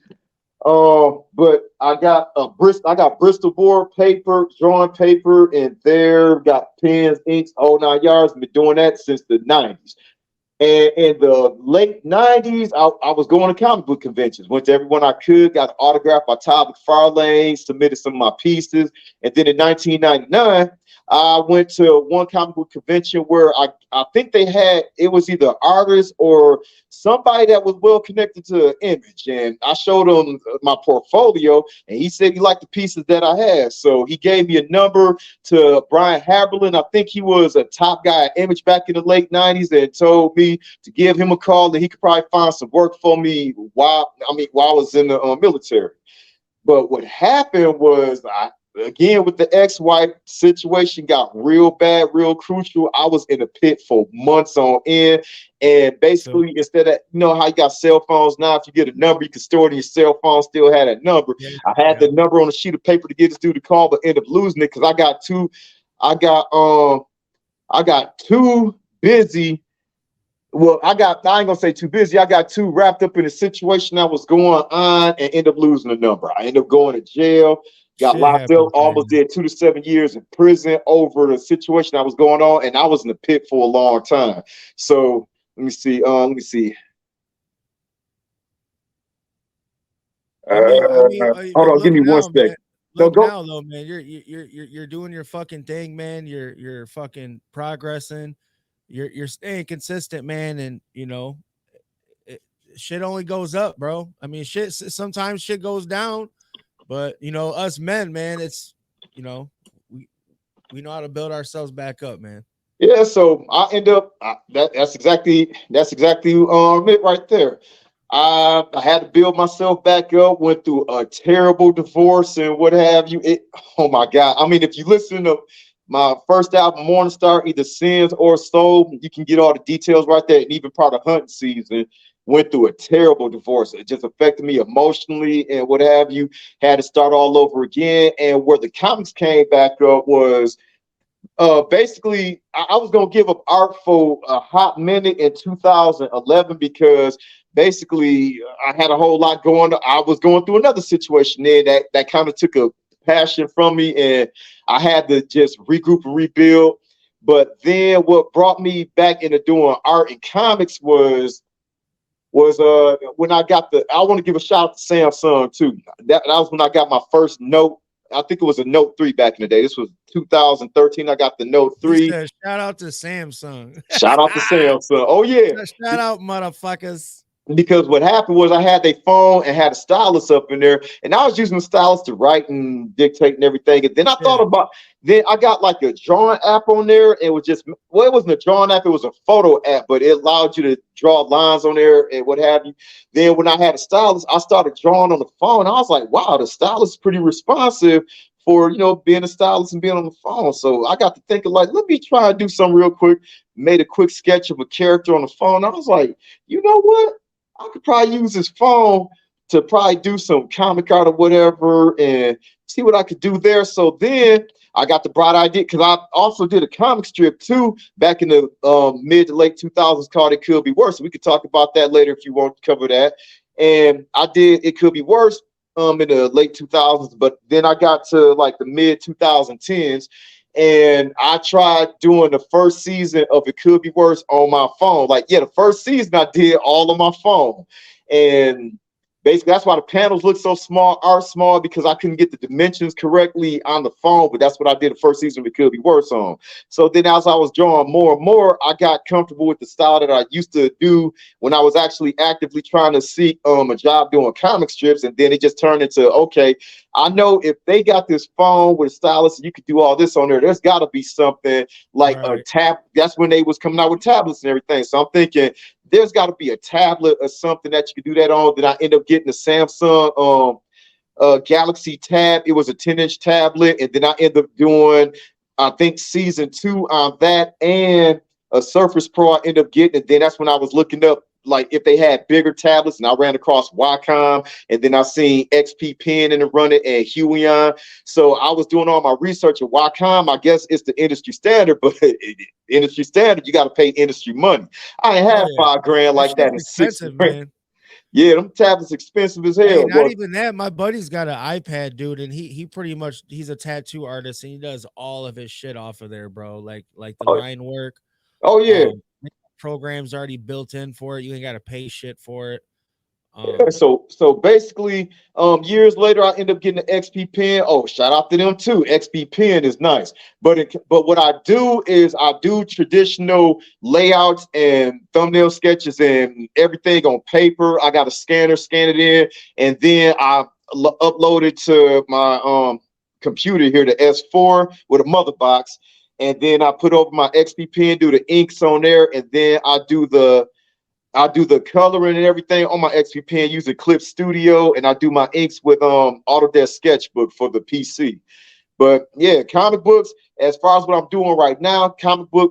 But I got Bristol board paper, drawing paper in there, got pens, inks, whole 9 yards. Been doing that since the 90s. And in the late 90s, I was going to comic book conventions, went to everyone I could, got an autograph by Todd McFarlane, submitted some of my pieces. And then in 1999, I went to one comic book convention where I think it was either artist or somebody that was well connected to Image. And I showed him my portfolio, and he said he liked the pieces that I had. So he gave me a number to Brian Haberlin. I think he was a top guy at Image back in the late 90s, and told me to give him a call, and he could probably find some work for me while I was in the military. But what happened was, again, with the ex-wife, situation got real bad, real crucial. I was in a pit for months on end. And basically, instead of, how you got cell phones now, if you get a number, you can store it in your cell phone, still had that number. Yeah, I had the number on a sheet of paper to get this dude to call, but ended up losing it because I got too busy. Well, I ain't gonna say too busy. I got too wrapped up in a situation that was going on and ended up losing the number. I ended up going to jail. Got locked up, almost did 2 to 7 years in prison over the situation that was going on, and I was in the pit for a long time. So let me see. Hold on, give me one second. Look now, though, man. You're doing your fucking thing, man. You're fucking progressing. You're staying consistent, man, and shit only goes up, bro. I mean, sometimes shit goes down. But us men, man, it's we know how to build ourselves back up, man. Yeah, so I end up that's exactly it right there. I had to build myself back up. Went through a terrible divorce and what have you. Oh my God! I mean, if you listen to my first album, Morning Star, either Sins or Soul, you can get all the details right there. And even part of hunting season. Went through a terrible divorce. It just affected me emotionally and what have you. Had to start all over again. And where the comics came back up was basically I was going to give up art for a hot minute in 2011 because basically I had a whole lot going on. I was going through another situation there that kind of took a passion from me, and I had to just regroup and rebuild. But then what brought me back into doing art and comics was when I got I want to give a shout out to Samsung too. That was when I got my first Note. I think it was a Note 3 back in the day. This was 2013. I got the Note 3. Shout out to Samsung. Shout out to Samsung. Oh yeah. Shout out, motherfuckers. Because what happened was I had their phone and had a stylus up in there, and I was using the stylus to write and dictate and everything. And then I thought about, then I got like a drawing app on there. It was just, well, it wasn't a drawing app, it was a photo app, but it allowed you to draw lines on there and what have you. Then when I had a stylus, I started drawing on the phone. I was like, wow, the stylus is pretty responsive for, being a stylist and being on the phone. So I got to thinking like, let me try and do something real quick. Made a quick sketch of a character on the phone. I was like, you know what? I could probably use this phone to probably do some comic art or whatever and see what I could do there. So then I got the bright idea because I also did a comic strip too back in the mid to late 2000s called It Could Be Worse. So we could talk about that later if you want to cover that. And I did It Could Be Worse in the late 2000s, but then I got to like the mid 2010s and I tried doing the first season of It Could Be Worse on my phone. Like, yeah, the first season I did all on my phone. And basically, that's why the panels look so small, are small, because I couldn't get the dimensions correctly on the phone. But that's what I did the first season. It Could Be Worse on. So then, as I was drawing more and more, I got comfortable with the style that I used to do when I was actually actively trying to seek a job doing comic strips. And then it just turned into, okay, I know if they got this phone with a stylus, you could do all this on there. There's got to be something like a tab. That's when they was coming out with tablets and everything. So I'm thinking, there's got to be a tablet or something that you can do that on. Then I end up getting the Samsung Galaxy Tab. It was a 10-inch tablet, and then I end up doing, I think, season 2 on that and a Surface Pro. I end up getting, and then that's when I was looking up like if they had bigger tablets, and I ran across Wacom, and then I seen XP Pen and run it and Huion. So I was doing all my research at Wacom. I guess it's the industry standard, but industry standard, you got to pay industry money. I ain't had $5,000 like that in 6 expensive, man. Yeah, them tablets expensive as hell. Hey, not even that. My buddy's got an iPad, dude, and he pretty much, he's a tattoo artist, and he does all of his shit off of there, bro. Like the line work. Oh yeah. Programs already built in for it. You ain't got to pay shit for it. So basically, years later, I end up getting the XP Pen. Oh, shout out to them too. XP Pen is nice. But what I do is I do traditional layouts and thumbnail sketches and everything on paper. I got a scanner, scan it in, and then I upload it to my computer here, the S4 with a mother box. And then I put over my XP Pen, do the inks on there, and then I do the coloring and everything on my XP Pen using Clip Studio, and I do my inks with Autodesk Sketchbook for the PC. But yeah, comic books, as far as what I'm doing right now,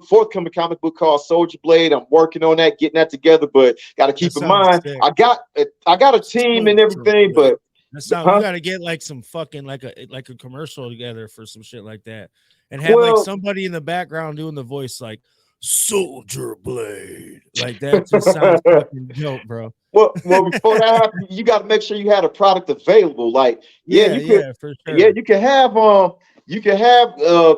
forthcoming comic book called Soldier Blade. I'm working on that, getting that together, but got to keep in mind, sick. I got a team and everything, but you got to get like some fucking like a commercial together for some shit like that, and have like somebody in the background doing the voice like Soldier Blade. Like that just sounds fucking dope, bro. Well, before that happens, you got to make sure you had a product available. Like, for sure. Yeah, you can have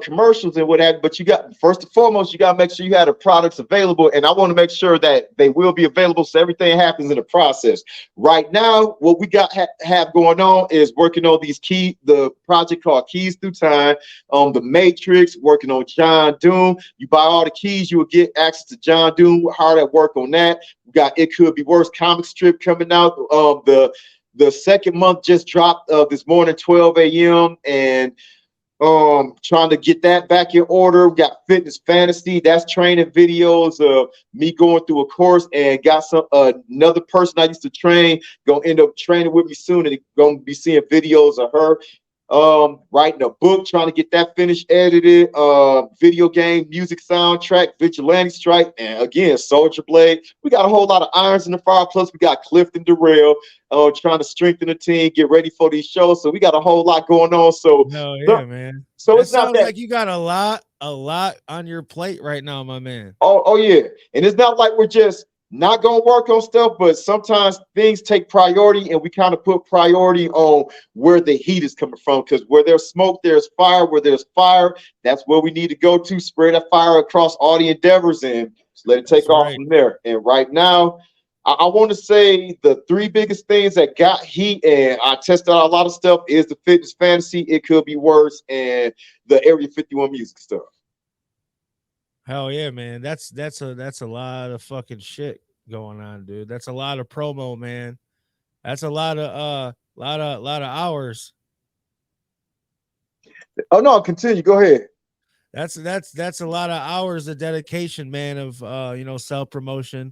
commercials and what have you, but you got, first and foremost, you got to make sure you have the products available. And I want to make sure that they will be available, so everything happens in the process. Right now, what we got have going on is working on the project called Keys Through Time, the Matrix, working on John Doom. You buy all the keys, you will get access to John Doom. We're hard at work on that. We got It Could Be Worse comic strip coming out. The second month just dropped this morning, 12 a.m. and trying to get that back in order. We got Fitness Fantasy, that's training videos of me going through a course, and got another person I used to train gonna end up training with me soon, and gonna be seeing videos of her writing a book, trying to get that finished, edited, video game music soundtrack, Vigilante Strike, and again Soldier Blade. We got a whole lot of irons in the fire, plus we got Clifton Durrell trying to strengthen the team, get ready for these shows. So we got a whole lot going on. So man. So it's not that like you got a lot on your plate right now, my man. Oh yeah. And it's not like we're just not gonna work on stuff, but sometimes things take priority, and we kind of put priority on where the heat is coming from, because where there's smoke, there's fire. Where there's fire, that's where we need to go to, spread that fire across all the endeavors and let it take off from there. And right now, I want to say the 3 biggest things that got heat, and I tested out a lot of stuff, is the Fitness Fantasy, It Could Be Worse, and the Area 51 music stuff. Hell yeah, man. That's a lot of fucking shit going on, dude. That's a lot of promo, man. That's a lot of hours. Oh no, continue. Go ahead. That's a lot of hours of dedication, man, of self-promotion.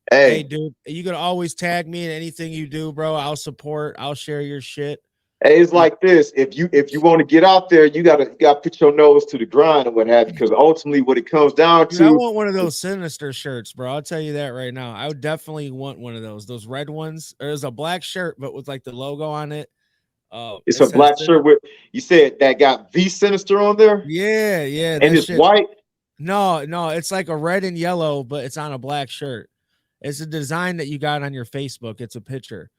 Hey dude, you can always tag me in anything you do, bro. I'll support, I'll share your shit. Hey, it's like this. If you want to get out there, you gotta put your nose to the grind and what have you. Because ultimately, what it comes down Dude, I to, want one of those Sinister shirts, bro. I'll tell you that right now. I would definitely want one of those. Those red ones. There's a black shirt, but with like the logo on it. it's It a says black shirt with, you said that got V Sinister on there, yeah, yeah. and That it's shit. white. No, no, it's like a red and yellow, but it's on a black shirt. It's a design that you got on your Facebook. It's a picture.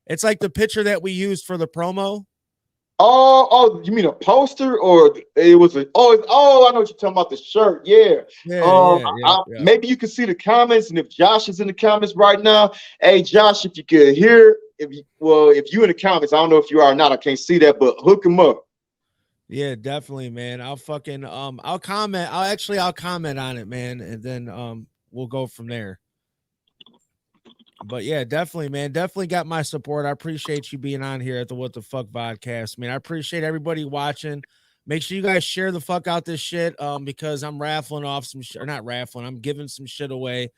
It's like the picture that we used for the promo. You mean a poster or it was a? I know what you're talking about. The shirt, yeah. Yeah, yeah, yeah, yeah. Maybe you can see the comments, and if Josh is in the comments right now, hey Josh, if you could hear, if you in the comments, I don't know if you are or not. I can't see that, but hook him up. Yeah, definitely, man. I'll fucking I'll comment. I'll comment on it, man, and then we'll go from there. But yeah, definitely, man. Definitely got my support. I appreciate you being on here at the What the Fuck Vodcast. Man, I appreciate everybody watching. Make sure you guys share the fuck out this shit. Because I'm raffling off some shit, or not raffling, I'm giving some shit away.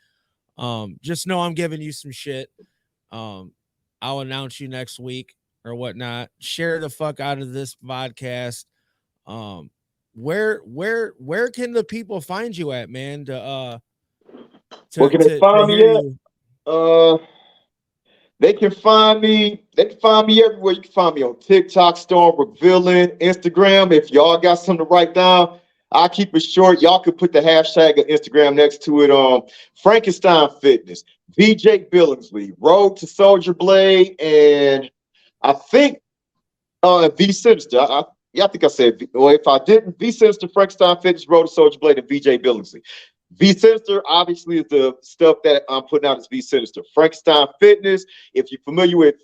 Just know I'm giving you some shit. I'll announce you next week or whatnot. Share the fuck out of this podcast. Where can the people find you at, man? Where can they To find hear me at? you. They can find me. They can find me everywhere. You can find me on TikTok, Stormbrook Villain, Instagram. If y'all got something to write down, I'll keep it short. Y'all could put the hashtag of Instagram next to it. Frankenstein Fitness, VJ Billingsley, Road to Soldier Blade, and I think V Sinister. I think I said. Well, if I didn't, V Sinister, Frankenstein Fitness, Road to Soldier Blade, and VJ Billingsley. V Sinister obviously is the stuff that I'm putting out as V Sinister. Frankenstein Fitness, if you're familiar with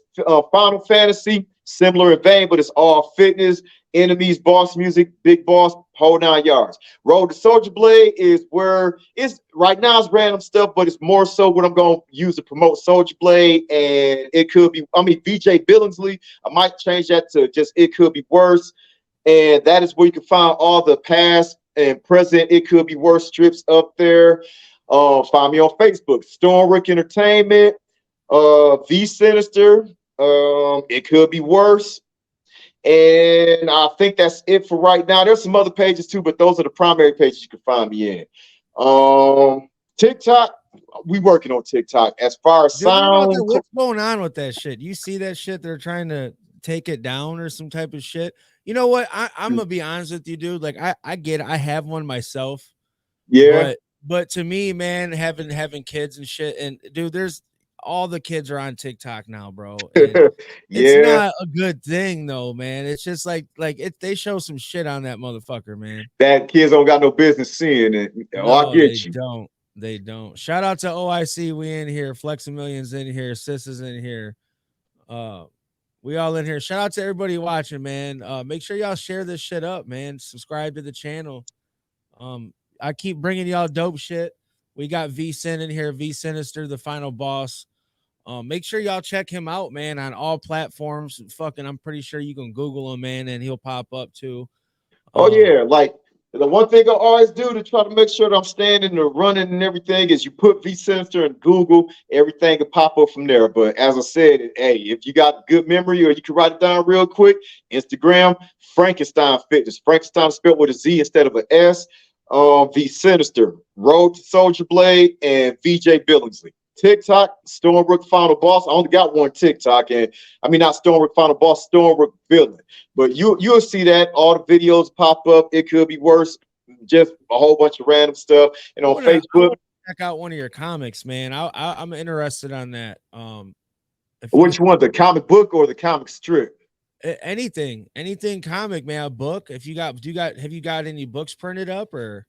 Final Fantasy, similar in vein, but it's all fitness, enemies, boss music, big boss, whole 9 yards. Road to Soldier Blade is where it's right now it's random stuff, but it's more so what I'm going to use to promote Soldier Blade. And it could be, VJ Billingsley. I might change that to just It Could Be Worse. And that is where you can find all the past and present It Could Be Worse strips up there. Find me on Facebook, Stormbrick Entertainment, V Sinister, It Could Be Worse. And I think that's it for right now. There's some other pages too, but those are the primary pages you can find me in. TikTok, we working on TikTok. As far as sound, What's going on with that shit? You see that shit? They're trying to take it down or some type of shit. You know what? I'm gonna be honest with you, dude. Like I get it. I have one myself. yeah. But to me, man, having kids and shit, and dude, there's all the kids are on TikTok now, bro. And it's Yeah, not a good thing though, man. It's just like they show some shit on that motherfucker, man. that kids don't got no business seeing it. Oh, I No, they get you. don't. They don't. Shout out to OIC. We in here. Flexamillions in here. Sis is in here. We all in here. Shout out to everybody watching, man. Make sure y'all share this shit up, man. Subscribe to the channel. I keep bringing y'all dope shit. We got V Sin in here, V Sinister, the final boss. Make sure y'all check him out, man, on all platforms. Fucking, I'm pretty sure you can Google him, man, and he'll pop up too. Oh yeah, like the one thing I always do to try to make sure that I'm staying in the running and everything is you put V Sinister in Google, everything will pop up from there. But as I said, hey, if you got good memory or you can write it down real quick, Instagram, Frankenstein Fitness. Frankenstein spelled with a Z instead of an S. V Sinister, Road to Soldier Blade, and VJ Billingsley. TikTok, Stormbrook Final Boss. I only got one TikTok, and I mean not Stormbrook Final Boss, Stormbrook Villain. But you'll see that all the videos pop up. It could be worse. Just a whole bunch of random stuff. And on I Facebook, wanna check out one of your comics, man. I'm interested on that. If you which one, the comic book or the comic strip? anything comic, man, a book. If you got, have you got any books printed up or?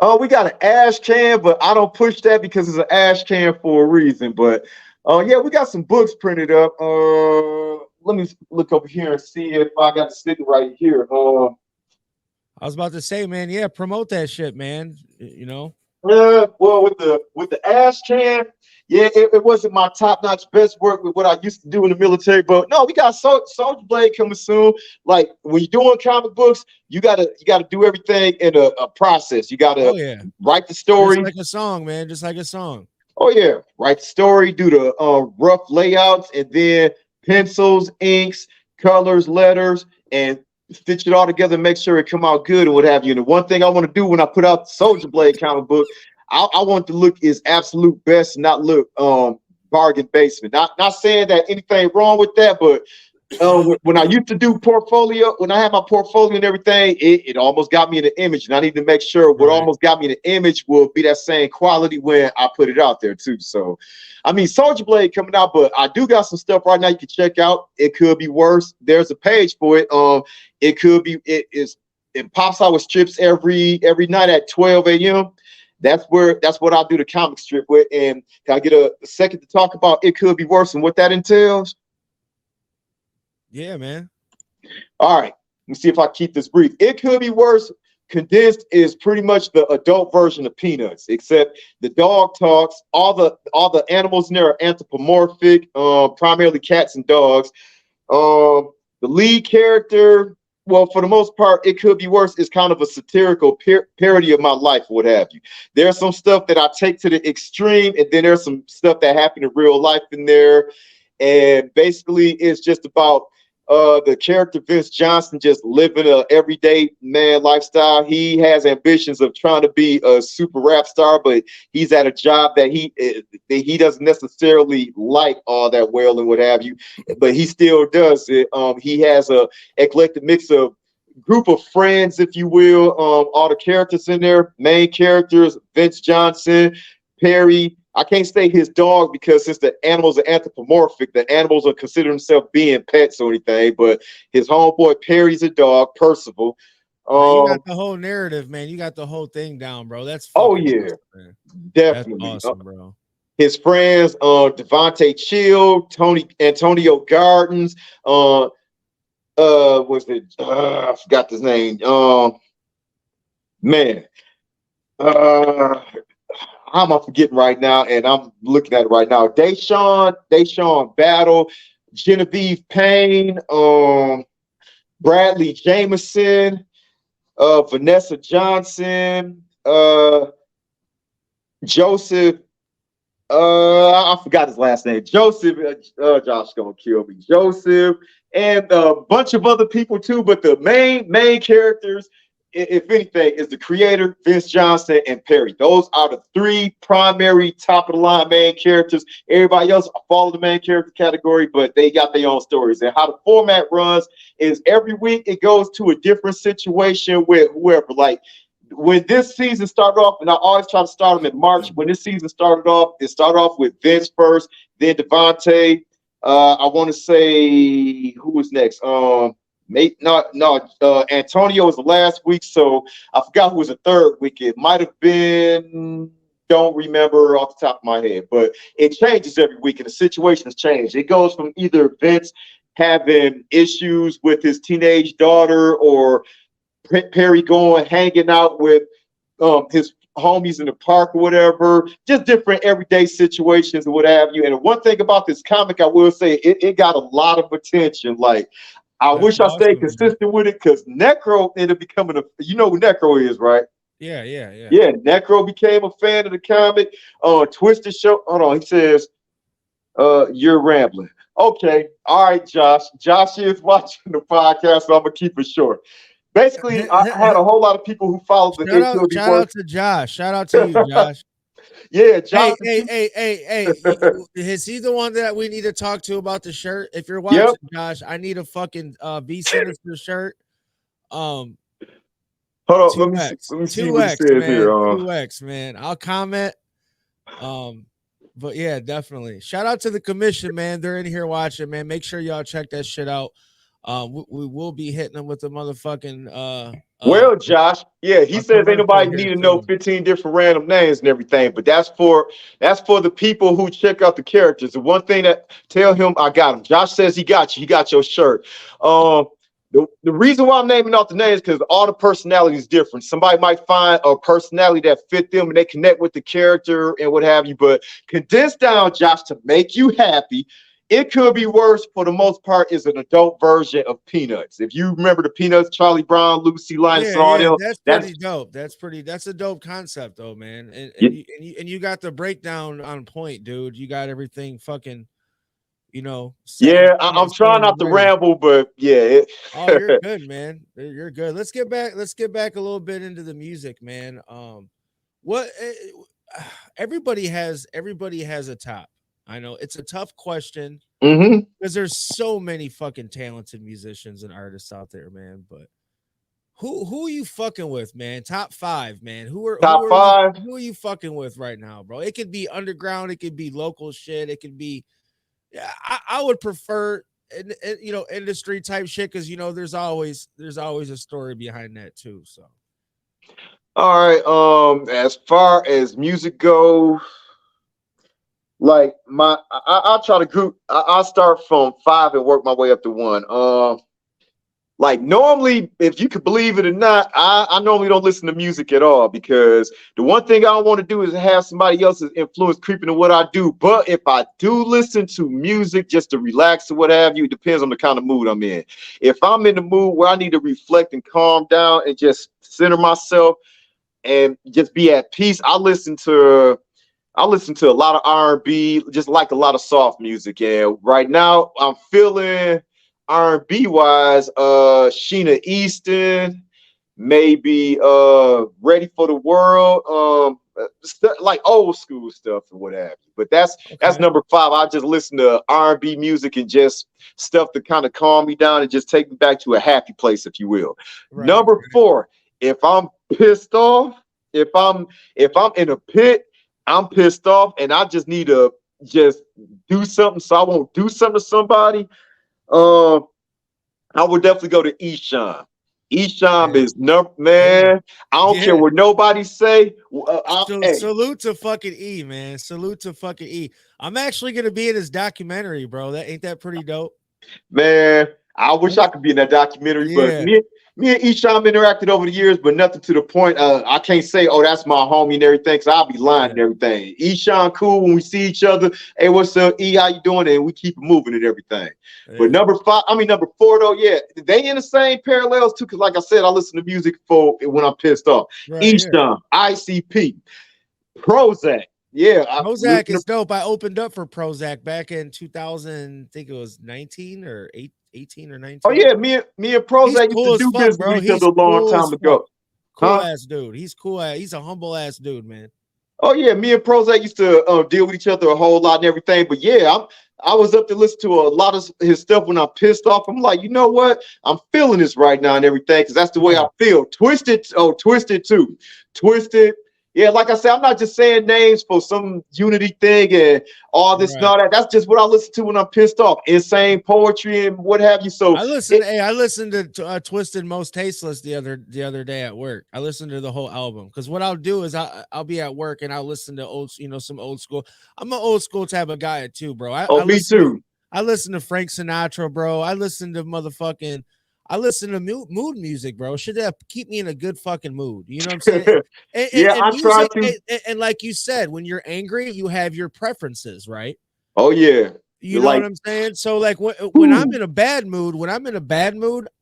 Oh, we got an ash can, but I don't push that because it's an ash can for a reason. But yeah, we got some books printed up. Let me look over here and see if I got the sticker right here. I was about to say, man, yeah, promote that shit, man. You know. Yeah, well, with the ash can, yeah, it wasn't my top-notch best work with what I used to do in the military. But no, we got Soldier Blade coming soon. Like when you're doing comic books, you gotta do everything in a process. You gotta write the story. Just like a song, man. Just like a song. Oh yeah, write the story, do the rough layouts, and then pencils, inks, colors, letters, and stitch it all together, make sure it come out good and what have you. And the one thing I want to do when I put out the Soldier Blade comic book, I want to look is absolute best, not look bargain basement. Not saying that anything wrong with that, but when I used to do portfolio, when I had my portfolio and everything, it almost got me in the image, and I need to make sure what almost got me in the image will be that same quality when I put it out there too. So, I mean, Soldier Blade coming out, but I do got some stuff right now you can check out. It could be worse. There's a page for it. It could be. It pops out with strips every night at 12 a.m. That's what I do the comic strip with. And can I get a second to talk about It Could Be Worse and what that entails? Yeah, man. All right. Let me see if I keep this brief. It Could Be Worse condensed is pretty much the adult version of Peanuts, except the dog talks. All the animals in there are anthropomorphic, primarily cats and dogs. The lead character, well, for the most part, It Could Be Worse is kind of a satirical parody of my life, or what have you. There's some stuff that I take to the extreme, and then there's some stuff that happened in real life in there. And basically, it's just about the character Vince Johnson just living a everyday man lifestyle. He has ambitions of trying to be a super rap star, but he's at a job that he doesn't necessarily like all that well and what have you, but he still does it. He has a eclectic mix of group of friends, if you will. All the characters in there, main characters, Vince Johnson, Perry. I can't say his dog because since the animals are anthropomorphic, the animals are consider themselves being pets or anything. But his homeboy Perry's a dog, Percival. You got the whole narrative, man. You got the whole thing down, bro. That's yeah, awesome, definitely that's awesome, bro. His friends, Devontae Chill, Antonio Gardens, was it? I forgot his name. Man, how am I forgetting right now? And I'm looking at it right now. Deshaun Battle, Genevieve Payne, Bradley Jameson, Vanessa Johnson, Joseph. I forgot his last name. Joseph. Josh gonna kill me. Joseph, and a bunch of other people too. But the main characters, if anything, is the creator, Vince Johnson, and Perry. Those are the three primary top of the line main characters. Everybody else follow the main character category, but they got their own stories. And how the format runs is every week it goes to a different situation with whoever. Like when this season started off, and I always try to start them in March. When this season started off, it started off with Vince first, then Devontae. I want to say who was next. Antonio was the last week, so I forgot who was the third week. It might have been, don't remember off the top of my head, but it changes every week and the situations change. It goes from either Vince having issues with his teenage daughter or Perry going hanging out with his homies in the park or whatever, just different everyday situations or what have you. And one thing about this comic, I will say, it got a lot of attention. Like, I wish I stayed consistent with it because Necro ended up becoming you know who Necro is, right? Yeah. Yeah, Necro became a fan of the comic. Twisted Show. Hold on, he says, you're rambling. Okay, all right, Josh. Josh is watching the podcast, so I'm gonna keep it short. Basically, I had a whole lot of people who followed the shout out to Josh. Shout out to you, Josh. Yeah, Josh. Hey. Is he the one that we need to talk to about the shirt? If you're watching, Josh, I need a fucking V Sinizter shirt. Hold on, let me see what it says here. 2X, man. I'll comment. But yeah, definitely. Shout out to the commission, man. They're in here watching, man. Make sure y'all check that shit out. We will be hitting them with the motherfucking well, Josh, yeah, he says ain't nobody need to know 15 different random names and everything, but that's for the people who check out the characters. The one thing that tell him I got him. Josh says he got you. He got your shirt. The reason why I'm naming out the names because all the personality is different. Somebody might find a personality that fit them and they connect with the character and what have you. But condensed down, Josh, to make you happy. It Could Be Worse, for the most part, is an adult version of Peanuts. If you remember the Peanuts, Charlie Brown, Lucy, Linus, and all them. That's pretty dope. That's a dope concept, though, man. And you got the breakdown on point, dude. You got everything fucking. Yeah, I'm trying not to ramble, but yeah. Oh, you're good, man. You're good. Let's get back a little bit into the music, man. What everybody has a top. I know it's a tough question because there's so many fucking talented musicians and artists out there, man. But who are you fucking with, man? Top 5, man. Top 5? Who are you fucking with right now, bro? It could be underground, it could be local shit, it could be. Yeah, I would prefer industry type shit because there's always a story behind that too. So, all right. As far as music go, like I'll try to group. I'll start from 5 and work my way up to 1. Like normally, if you could believe it or not, I normally don't listen to music at all because the one thing I don't want to do is have somebody else's influence creeping in what I do. But if I do listen to music just to relax or what have you, it depends on the kind of mood I'm in. If I'm in the mood where I need to reflect and calm down and just center myself and just be at peace, I listen to a lot of R&B, just like a lot of soft music. And right now I'm feeling R&B wise, Sheena Easton, maybe Ready for the World, like old school stuff or what have you. But that's number 5. I just listen to R&B music and just stuff to kind of calm me down and just take me back to a happy place, if you will. Right. Number 4, if I'm pissed off, if I'm in a pit, I'm pissed off and I just need to just do something so I won't do something to somebody. I would definitely go to Esham. Esham is man. I don't care what nobody say. Salute to fucking E, man. Salute to fucking E. I'm actually gonna be in his documentary, bro. That ain't that pretty dope? Man, I wish I could be in that documentary, but me and Esham interacted over the years, but nothing to the point. I can't say, oh, that's my homie and everything, because I'll be lying and everything. Esham cool when we see each other. Hey, what's up, E? How you doing? And we keep moving and everything. But number 4 though, they in the same parallels too, because like I said, I listen to music for when I'm pissed off. Esham, ICP, Prozac. Yeah, Prozac is dope. I opened up for Prozac back in 2000. I think it was 19 or 18 or 19. Oh yeah, me and Prozac used to do business with each other a long time ago. Cool ass dude. He's cool. He's a humble ass dude, man. Oh yeah, me and Prozac used to deal with each other a whole lot and everything. But yeah, I was up to listen to a lot of his stuff when I'm pissed off. I'm like, you know what? I'm feeling this right now and everything because that's the way I feel. Twisted too. Twisted. Yeah, like I said, I'm not just saying names for some unity thing and all this and all that. That's just what I listen to when I'm pissed off. Insane poetry and what have you. So I listened to Twisted Most Tasteless the other day at work. I listened to the whole album because what I'll do is I'll be at work and I'll listen to some old school. I'm an old school type of guy too, bro. Me too. I listen to Frank Sinatra, bro. I listen to mood music, bro. Should that keep me in a good fucking mood? You know what I'm saying? I try to. And like you said, when you're angry, you have your preferences, right? Oh yeah. You know what I'm saying? So like when I'm in a bad mood,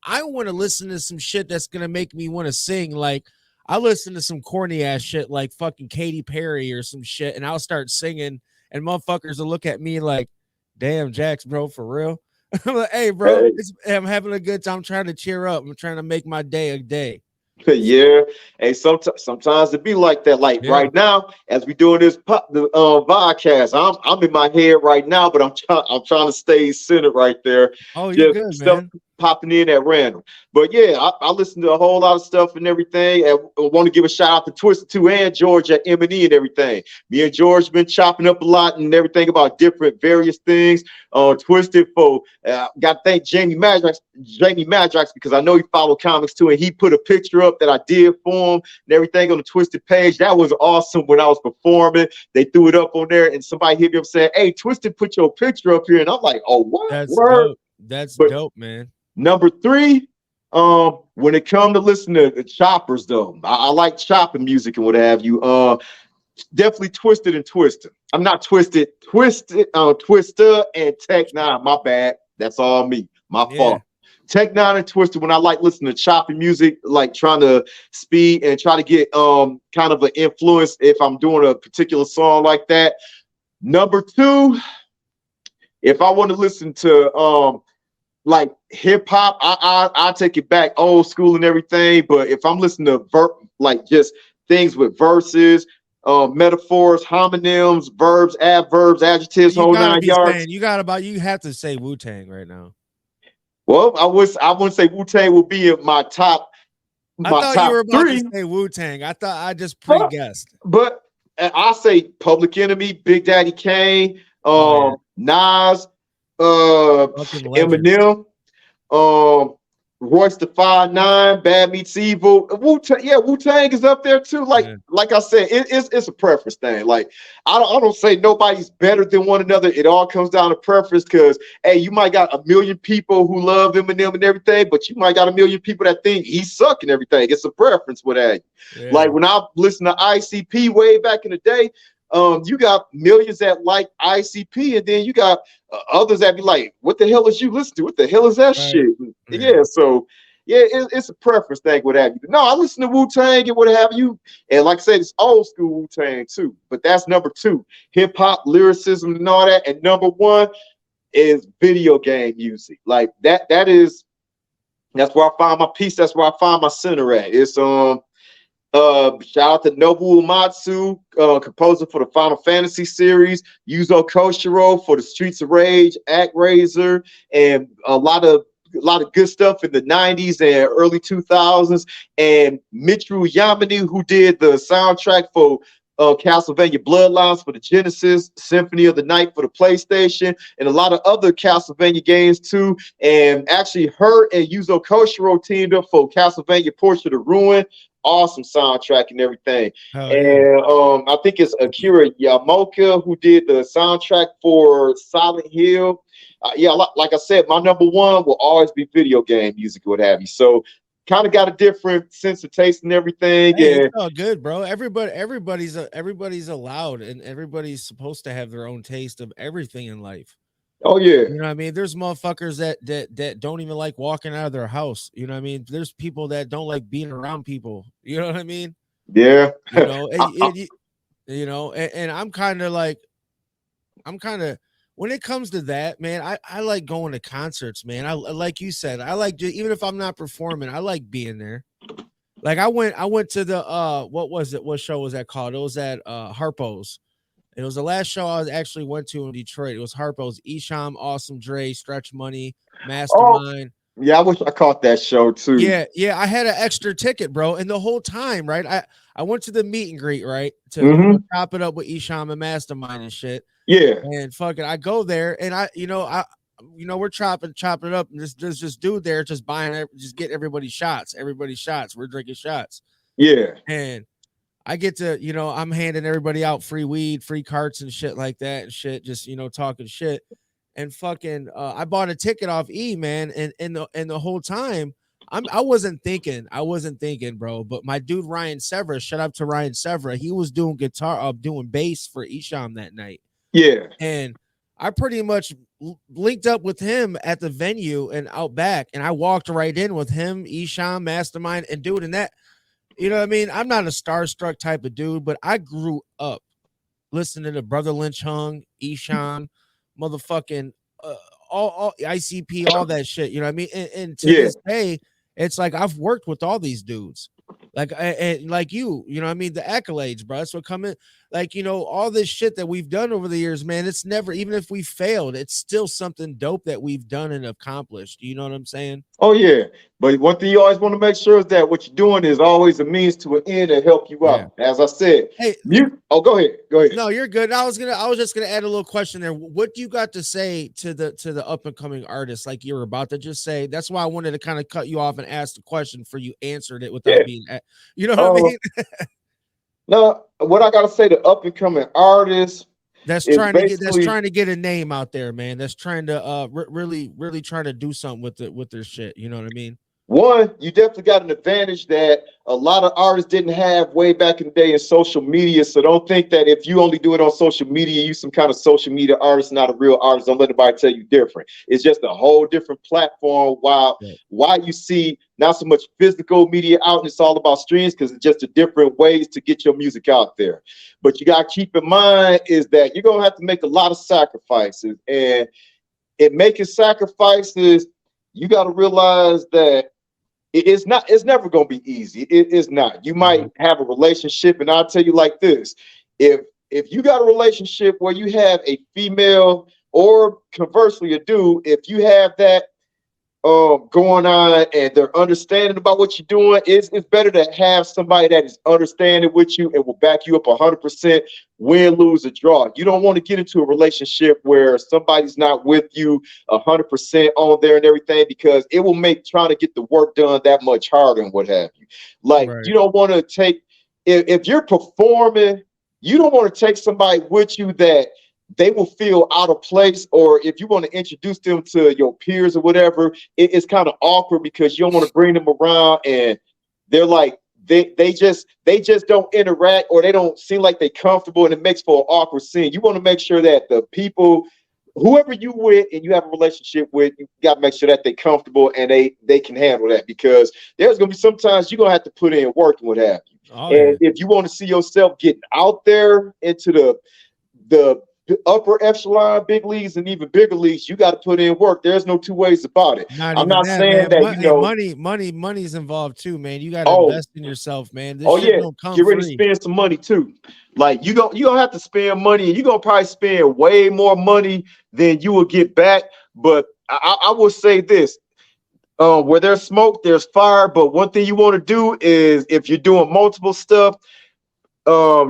I want to listen to some shit that's gonna make me want to sing. Like I listen to some corny ass shit like fucking Katy Perry or some shit, and I'll start singing, and motherfuckers will look at me like, "Damn, Jax, bro, for real." I'm like, hey, bro, I'm having a good time. I'm trying to cheer up. I'm trying to make my day a day. Yeah. Hey, sometimes it be like that. Like right now, as we doing this podcast, I'm in my head right now, but I'm trying to stay centered right there. Oh, you're good, man. Popping in at random. But yeah, I listen to a whole lot of stuff and everything. And I want to give a shout out to Twisted too and George at M&E and everything. Me and George been chopping up a lot and everything about different various things. Twisted for got to thank Jamie Madrax because I know he followed comics too, and he put a picture up that I did for him and everything on the Twisted page. That was awesome when I was performing. They threw it up on there and somebody hit me up saying, "Hey, Twisted, put your picture up here." And I'm like, "Oh, what?" That's dope. That's dope, man. Number 3, when it comes to listening to choppers, though, I like chopping music and what have you. Definitely Twisted and Twister. I'm not Twisted, Twister and Tech 9. My bad. That's all me. My fault. Tech 9 and Twister. When I like listening to chopping music, like trying to speed and try to get kind of an influence if I'm doing a particular song like that. Number 2. If I want to listen to like hip hop, I take it back old school and everything. But if I'm listening to like just things with verses, metaphors, homonyms, verbs, adverbs, adjectives, You whole gotta nine be yards. saying you have to say Wu-Tang right now. Well, I wouldn't say Wu-Tang will be in I my thought you top were about to three, say Wu-Tang. I thought I just but pre-guessed. I say Public Enemy, Big Daddy Kane, Oh yeah, Nas, fucking legends. Eminem, um, Royce the 5'9", Bad Meets Evil. Wu-Tang is up there too. Yeah. Like I said, it's a preference thing. Like I don't say nobody's better than one another. It all comes down to preference because hey, you might got a million people who love Eminem and everything, but you might got a million people that think he suck and everything. It's a preference with that. Yeah. Like when I listened to ICP way back in the day, you got millions that like ICP, and then you got others that be like, "What the hell is you listening to? What the hell is that Right. shit?" Yeah. Yeah, so yeah, it's a preference thing, what have you. No, I listen to Wu-Tang and what have you, and like I said, it's old school Wu-Tang too. But that's number two, hip hop, lyricism, and all that. And number one is video game music. Like that's where I find my peace. That's where I find my center at. It's shout out to Nobuo Uematsu, composer for the Final Fantasy series, Yuzo Koshiro for the Streets of Rage, ActRaiser, and a lot of good stuff in the 90s and early 2000s. And Michiru Yamane, who did the soundtrack for Castlevania Bloodlines for the Genesis, Symphony of the Night for the PlayStation, and a lot of other Castlevania games too. And actually, her and Yuzo Koshiro teamed up for Castlevania Portrait of Ruin. Awesome soundtrack and everything. Oh yeah. And I think it's Akira Yamaoka who did the soundtrack for Silent Hill. Like I said, my number one will always be video game music, what have you. So kind of got a different sense of taste and everything. Hey, it's And all good, bro. Everybody's allowed, and everybody's supposed to have their own taste of everything in life. oh yeah, You know what I mean? There's motherfuckers that don't even like walking out of their house. You know what I mean? There's people that don't like being around people. You know what I mean? yeah. You know, you know, and I'm kind of like, when it comes to that, man, I like going to concerts, man. I like you said, I like even if I'm not performing, I like being there. Like I went to the what was it? What show was that called? It was at Harpo's. It was the last show I actually went to in Detroit. It was Harpo's, Esham, Awesome Dre, Stretch Money, Oh Mastermind. yeah, I wish I caught that show too. Yeah, I had an extra ticket, bro. And the whole time, right? I went to the meet and greet, right? To Mm-hmm. chop it up with Esham and Mastermind and shit. Yeah, And fucking I go there and we're chopping it up, and there's this dude there just getting everybody's shots. We're drinking shots. yeah, And I get to, I'm handing everybody out free weed, free carts and shit like that and shit, just talking shit. And fucking I bought a ticket off E, man, and the whole time I wasn't thinking, bro. But my dude Ryan Severa, shout out to Ryan Severa, he was doing doing bass for Esham that night. yeah, And I pretty much linked up with him at the venue and out back, and I walked right in with him, Esham, Mastermind, and dude, and that, you know what I mean? I'm not a starstruck type of dude, but I grew up listening to Brother Lynch Hung, Esham, motherfucking all ICP, all that shit. You know what I mean? And to yeah. this day, it's like I've worked with all these dudes. Like and like you know what I mean? The accolades, bro. That's what come in. Like, all this shit that we've done over the years, man. It's never, even if we failed, it's still something dope that we've done and accomplished. You know what I'm saying? Oh yeah, but one thing you always want to make sure is that what you're doing is always a means to an end to help you Yeah. out. As I said, Hey, go ahead. no, you're good. I was just gonna add a little question there. What do you got to say to the up and coming artists, like you were about to just say? That's why I wanted to kind of cut you off and ask the question for you answered it without Yeah. being, you know what I mean? No, what I gotta say to up and coming artists That's is trying basically to get a name out there, man. That's trying to really trying to do something with their shit. You know what I mean? one, you definitely got an advantage that a lot of artists didn't have way back in the day in social media. So don't think that if you only do it on social media, you some kind of social media artist, not a real artist. Don't let anybody tell you different. It's just a whole different platform. Why you see not so much physical media out, and it's all about streams because it's just a different ways to get your music out there. But you got to keep in mind is that you're gonna have to make a lot of sacrifices, and in making sacrifices, you got to realize that it's never going to be easy. It is not. You might have a relationship, and I'll tell you like this: if you got a relationship where you have a female, or conversely a dude, if you have that going on and they're understanding about what you're doing, it's better to have somebody that is understanding with you and will back you up 100%, win, lose, or draw. You don't want to get into a relationship where somebody's not with you 100% on there and everything, because it will make trying to get the work done that much harder and what have you. Like, you don't want to take, if you're performing, you don't want to take somebody with you that they will feel out of place, or if you want to introduce them to your peers or whatever, it's kind of awkward because you don't want to bring them around and they're like, they just don't interact, or they don't seem like they're comfortable, and it makes for an awkward scene. You want to make sure that the people, whoever you with and you have a relationship with, you got to make sure that they're comfortable and they can handle that, because there's going to be sometimes you're going to have to put in work and what have you. And if you want to see yourself getting out there into the upper echelon, big leagues, and even bigger leagues, you got to put in work. There's no two ways about it. I'm not saying that money's involved too, man. You got to invest in yourself, man. This shit don't come get ready free. to spend some money too. Like you don't have to spend money, and you're gonna probably spend way more money than you will get back. But I will say this: where there's smoke, there's fire. But one thing you want to do is, if you're doing multiple stuff,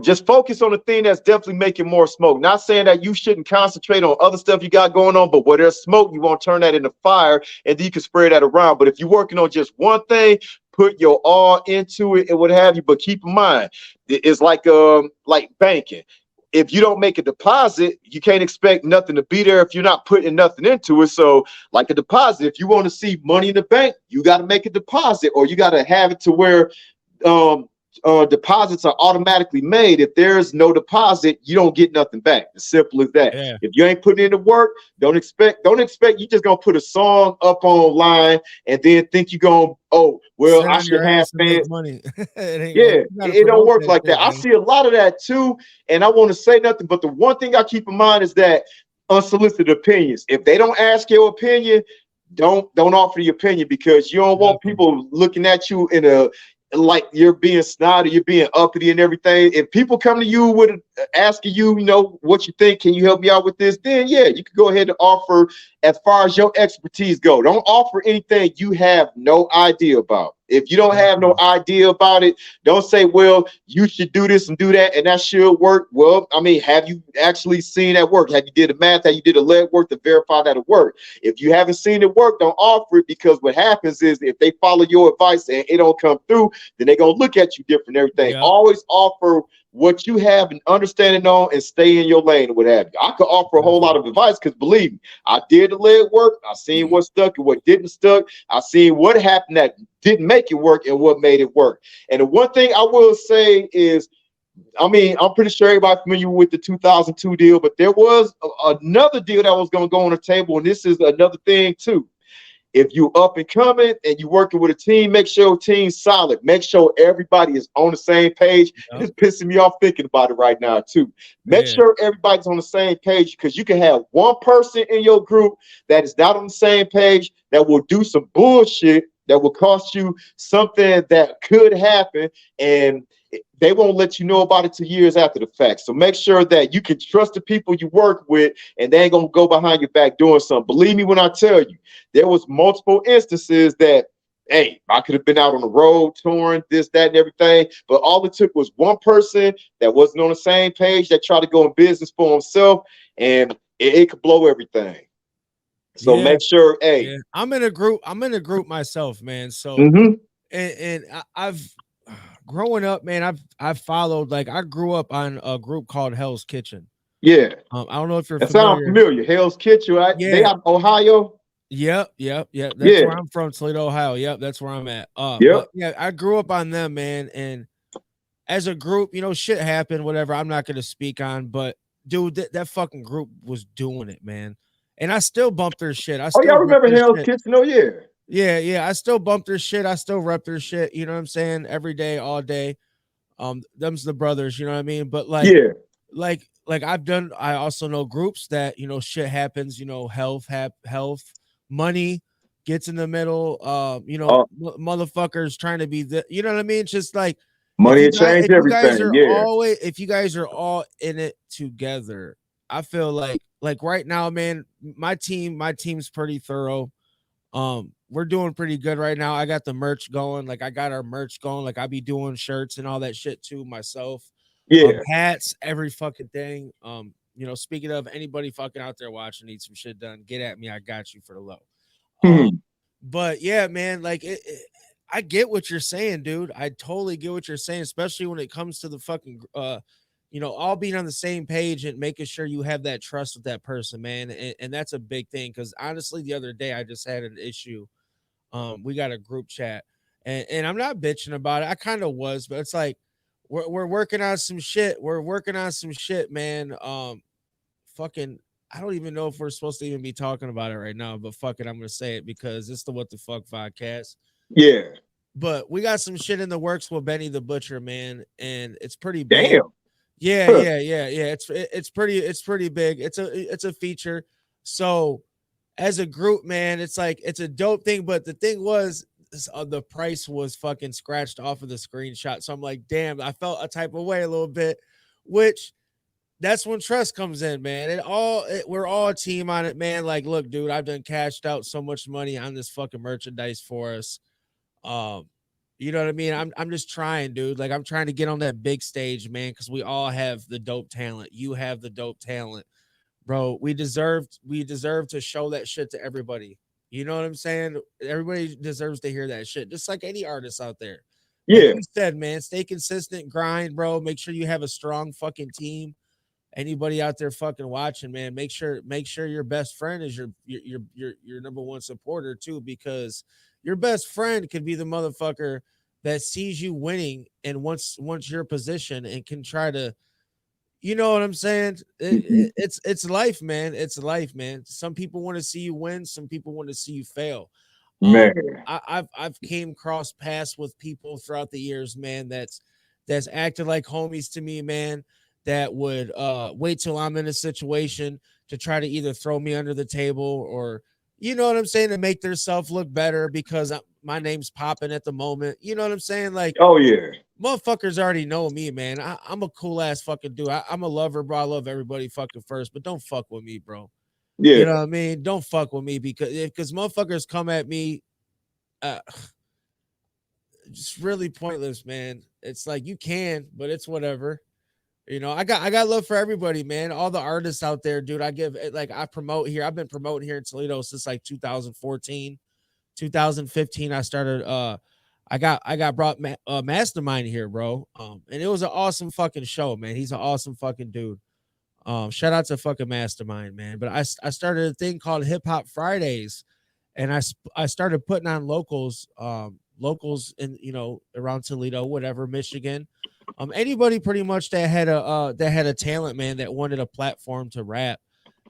just focus on the thing that's definitely making more smoke. Not saying that you shouldn't concentrate on other stuff you got going on, but where there's smoke, you want to turn that into fire, and then you can spread that around. But if you're working on just one thing, put your all into it and what have you. But keep in mind, it's like banking. If you don't make a deposit, you can't expect nothing to be there if you're not putting nothing into it. So like a deposit, if you want to see money in the bank, you got to make a deposit, or you got to have it to where deposits are automatically made. If there's no deposit, you don't get nothing back. As simple as that. If you ain't putting in the work, don't expect you just gonna put a song up online and then think you're gonna, I should have fans. Money. it don't work like that. I see a lot of that too, and I want to say nothing, but the one thing I keep in mind is that unsolicited opinions. If they don't ask your opinion, don't offer the opinion, because you don't want people looking at you in a like you're being snotty, you're being uppity and everything. If people come to you with asking you, what you think, can you help me out with this? Then yeah, you can go ahead and offer as far as your expertise go. Don't offer anything you have no idea about. If you don't have no idea about it, don't say, well, you should do this and do that, and that should work. Well, I mean, have you actually seen that work? Have you did the math? Have you did the leg work to verify that it worked? If you haven't seen it work, don't offer it, because what happens is if they follow your advice and it don't come through, then they're going to look at you different and everything. Always offer what you have an understanding on and stay in your lane or what have you. I could offer a whole lot of advice, because believe me, I did the leg work. I seen what stuck and what didn't stuck. I seen what happened that didn't make it work and what made it work. And the one thing I will say is, I mean, I'm pretty sure everybody familiar with the 2002 deal, but there was another deal that was going to go on the table, and this is another thing too. If you up and coming and you working with a team, make sure your team's solid. Make sure everybody is on the same page. And it's pissing me off thinking about it right now too. Make sure everybody's on the same page, because you can have one person in your group that is not on the same page that will do some bullshit that will cost you something that could happen, and they won't let you know about it till years after the fact. So make sure that you can trust the people you work with, and they ain't gonna go behind your back doing something. Believe me when I tell you, there was multiple instances that, hey, I could have been out on the road touring, this, that, and everything, but all it took was one person that wasn't on the same page that tried to go in business for himself, and it could blow everything. So make sure, I'm in a group myself, man. So and I've growing up, man, I've followed, like, I grew up on a group called Hell's Kitchen. I don't know if you're familiar. Sounds familiar. Hell's Kitchen, right? They out in Ohio. Yep. That's where I'm from, Toledo, Ohio. Yep, that's where I'm at. But yeah, I grew up on them, man. And as a group, shit happened, whatever. I'm not gonna speak on, but dude, that fucking group was doing it, man. And I still bump their shit. I remember Hell's Kitchen? Oh yeah. Yeah. I still bump their shit. I still rep their shit. You know what I'm saying? Every day, all day. Them's the brothers. You know what I mean? But like like I also know groups that, you know, shit happens, you know, health, money gets in the middle. You know, Uh, motherfuckers trying to be the, you know what I mean? It's just like money will change everything. Yeah. if you guys are all in it together, I feel like right now, man, my team's pretty thorough. We're doing pretty good right now. I got the merch going. Like I got our merch going. Like I be doing shirts and all that shit too myself. Yeah. Hats, every fucking thing. You know, speaking of anybody fucking out there watching need some shit done, get at me. I got you for the low. Hmm. But yeah, man, like I get what you're saying, dude. I totally get what you're saying, especially when it comes to the fucking you know, all being on the same page and making sure you have that trust with that person, man. And that's a big thing. Cause honestly, the other day I just had an issue. We got a group chat and I'm not bitching about it. I kind of was, but it's like we're working on some shit. We're working on some shit, man. Fucking I don't even know if we're supposed to even be talking about it right now, but fuck it, I'm gonna say it because it's the What the Fuck Vodcast. Yeah. But we got some shit in the works with Benny the Butcher, man, and it's pretty big. Damn. Yeah, Huh. yeah. It's pretty big. It's a feature. So as a group, man, it's like it's a dope thing. But the thing was, the price was fucking scratched off of the screenshot. So I'm like, damn, I felt a type of way a little bit, which that's when trust comes in, man. We're all a team on it, man. Like, look, dude, I've done cashed out so much money on this fucking merchandise for us. Um, you know what I mean? I'm just trying, dude. Like, I'm trying to get on that big stage, man, because we all have the dope talent. You have the dope talent, bro. We deserve to show that shit to everybody. You know what I'm saying? Everybody deserves to hear that shit, just like any artist out there. Like Yeah. you said, man, stay consistent, grind, bro. Make sure you have a strong fucking team. Anybody out there fucking watching, man, make sure your best friend is your number one supporter too, because your best friend could be the motherfucker that sees you winning and wants your position and can try to, you know what I'm saying? Mhm. It's life, man. It's life, man. Some people want to see you win. Some people want to see you fail. Um, Man. I've came across paths with people throughout the years, man. That's acted like homies to me, man. That would wait till I'm in a situation to try to either throw me under the table or, you know what I'm saying, to make themselves look better because my name's popping at the moment. You know what I'm saying? Like Oh yeah. motherfuckers already know me, man. I'm a cool ass fucking dude. I'm a lover, bro. I love everybody fucking first, but don't fuck with me, bro. You know Yeah. what I mean? Don't fuck with me because motherfuckers come at me uh just really pointless, man. It's like you can, but it's whatever. You know, I got love for everybody, man. All the artists out there, dude. I give it like I promote here. I've been promoting here in Toledo since like 2014, 2015. I started I got brought Mastermind here, bro. And it was an awesome fucking show, man. He's an awesome fucking dude. Shout out to fucking Mastermind, man. But I started a thing called Hip Hop Fridays, and I started putting on locals in, you know, around Toledo, whatever, Michigan. Anybody pretty much that had a talent, man, that wanted a platform to rap.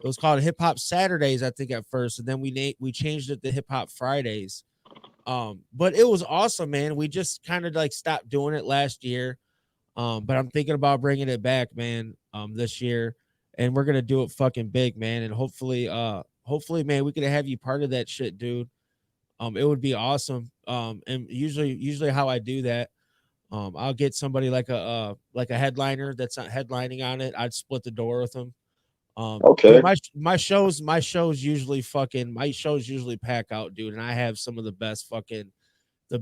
It was called Hip Hop Saturdays, I think, at first, and then we changed it to Hip Hop Fridays. But it was awesome, man. We just kind of like stopped doing it last year. But I'm thinking about bringing it back, man, this year, and we're gonna do it fucking big, man, and hopefully, man, we could have you part of that shit, dude. It would be awesome. And usually how I do that, I'll get somebody like a headliner that's not headlining on it. I'd split the door with them. Dude, Okay. my shows usually pack out, dude, and I have some of the best fucking the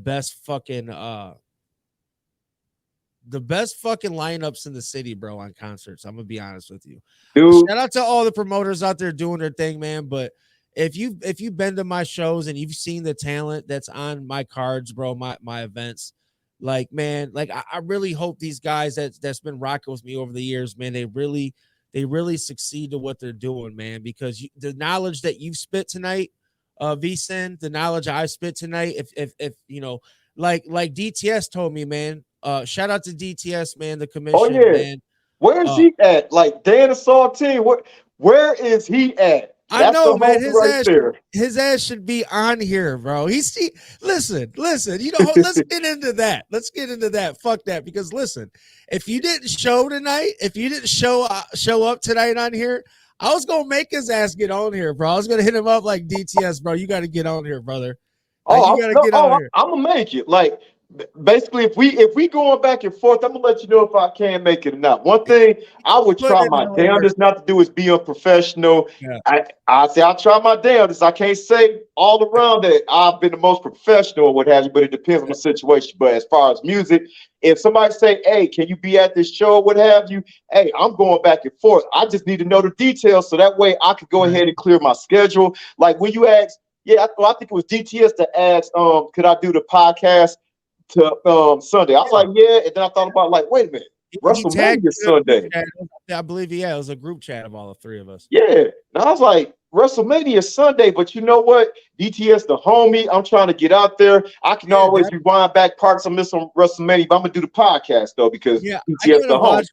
best fucking lineups in the city, bro, on concerts. I'm gonna be honest with you. Dude. Shout out to all the promoters out there doing their thing, man. But if you've been to my shows and you've seen the talent that's on my cards, bro, my events, like man, like I really hope these guys that's been rocking with me over the years, man, they really succeed to what they're doing, man. Because the knowledge that you've spit tonight, VSEN, the knowledge I spit tonight, if you know, like DTS told me, man. Shout out to DTS, man, the Oh commission, yeah. man. Where's Uh, he at? Like Dan Saltine, where is he at? I That's the know, man. homie right there. His ass should be on here, bro. Listen. You know, let's get into that. Let's get into that. Fuck that, because listen, if you didn't show tonight, if you didn't show up tonight on here, I was gonna make his ass get on here, bro. I was gonna hit him up like DTS, bro. You got to get on here, brother. Like, you got to get on here. I'm gonna make it. Like, basically, if we going back and forth, I'm gonna let you know if I can make it or not. One thing I would try my damnedest not to do is be unprofessional. Yeah. I say I'll try my damnedest. I can't say all around that I've been the most professional or what have you, but it depends on the situation. But as far as music, if somebody say, "Hey, can you be at this show?" or what have you, hey, I'm going back and forth. I just need to know the details so that way I could go ahead and clear my schedule. Like when you ask, yeah, I think it was DTS that asked, could I do the podcast to Sunday? I was like, yeah, and then I thought about, like, wait a minute, WrestleMania Sunday. I believe, yeah, it was a group chat of all the three of us. Yeah, and I was like, WrestleMania Sunday, but you know what? DTS the homie. I'm trying to get out there. I can always rewind back parts I missed on WrestleMania, but I'm gonna do the podcast though because DTS the homie.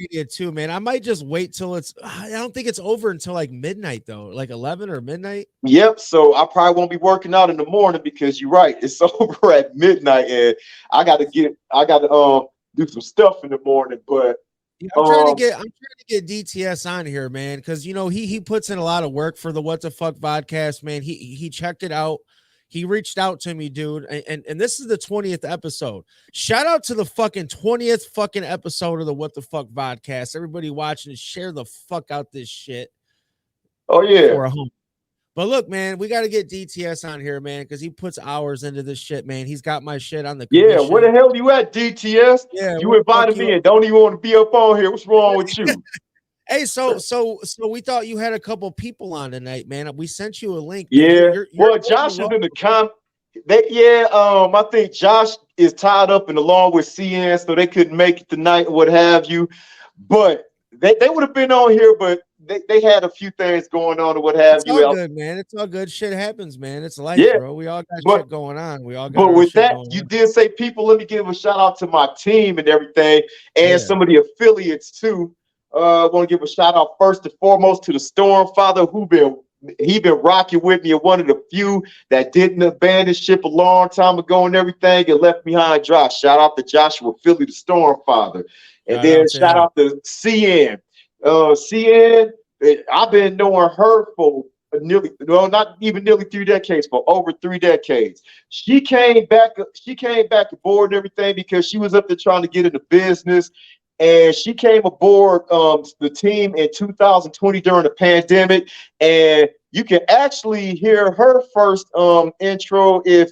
WrestleMania too, man. I might just wait till it's. I don't think it's over until like midnight though, like 11 or midnight. Yep. So I probably won't be working out in the morning because you're right. It's over at midnight, and I got to do some stuff in the morning, but. Yeah, I'm trying to get DTS on here, man, because you know he puts in a lot of work for the What the Fuck Vodcast, man. He checked it out. He reached out to me, dude, and this is the 20th episode. Shout out to the fucking 20th fucking episode of the What the Fuck Vodcast. Everybody watching, share the fuck out this shit. Oh yeah. For a home. But look, man, we got to get DTS on here, man, because he puts hours into this shit, man. He's got my shit on the commission. Yeah, where the hell you at, DTS? Yeah, you invited me and don't even want to be up on here. What's wrong with you? Hey, so we thought you had a couple people on tonight, man. We sent you a link. Yeah. Well, Josh is in the I think Josh is tied up and along with CN, so they couldn't make it tonight or what have you. But they would have been on here, but they had a few things going on or what have you. It's all good, man. It's all good. Shit happens, man. It's life, bro. We all got shit going on. We all got. But with that, you did say people. Let me give a shout out to my team and everything, and some of the affiliates too. I want to give a shout out first and foremost to the Storm Father, he been rocking with me, and one of the few that didn't abandon ship a long time ago and everything and left behind dry. Shout out to Joshua Philly, the Storm Father, and then shout out to CN. CN, I've been knowing her for not even nearly 3 decades, for over 3 decades. She came back aboard and everything because she was up there trying to get into business. And she came aboard the team in 2020 during the pandemic. And you can actually hear her first intro if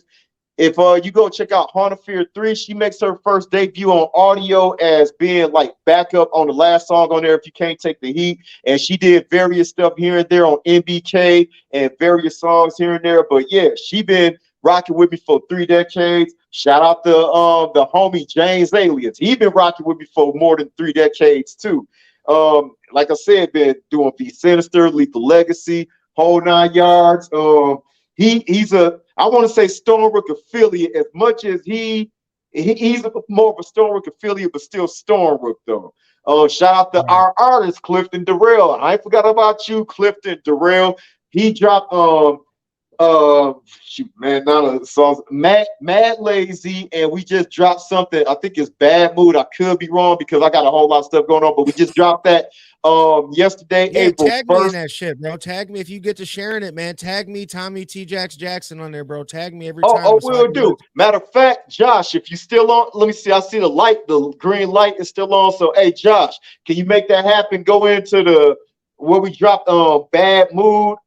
you go check out Haunted Fear 3. She makes her first debut on audio as being like backup on the last song on there, If You Can't Take the Heat. And she did various stuff here and there on MBK and various songs here and there. But yeah, she been rocking with me for 3 decades. Shout out to the homie James Aliens. He been rocking with me for more than 3 decades too. Like I said, been doing the Sinizter, Lethal Legacy, whole 9 yards. He's I want to say Stormbrook affiliate as much as he's more of a Stormbrook affiliate, but still Stormbrook though. Shout out to our artist Clifton Durrell. I ain't forgot about you, Clifton Durrell. He dropped shoot, man, none of the songs. Mad Lazy, and we just dropped something. I think it's Bad Mood. I could be wrong because I got a whole lot of stuff going on, but we just dropped that yesterday. Yeah, April tag 1st. me in that shit, bro. Tag me if you get to sharing it, man. Tag me, Tommy T. Jackson on there, bro. Tag me every time. Oh, we'll do. Matter of fact, Josh, if you still on, let me see. I see the green light is still on. So, hey, Josh, can you make that happen? Go into where we dropped Bad Mood.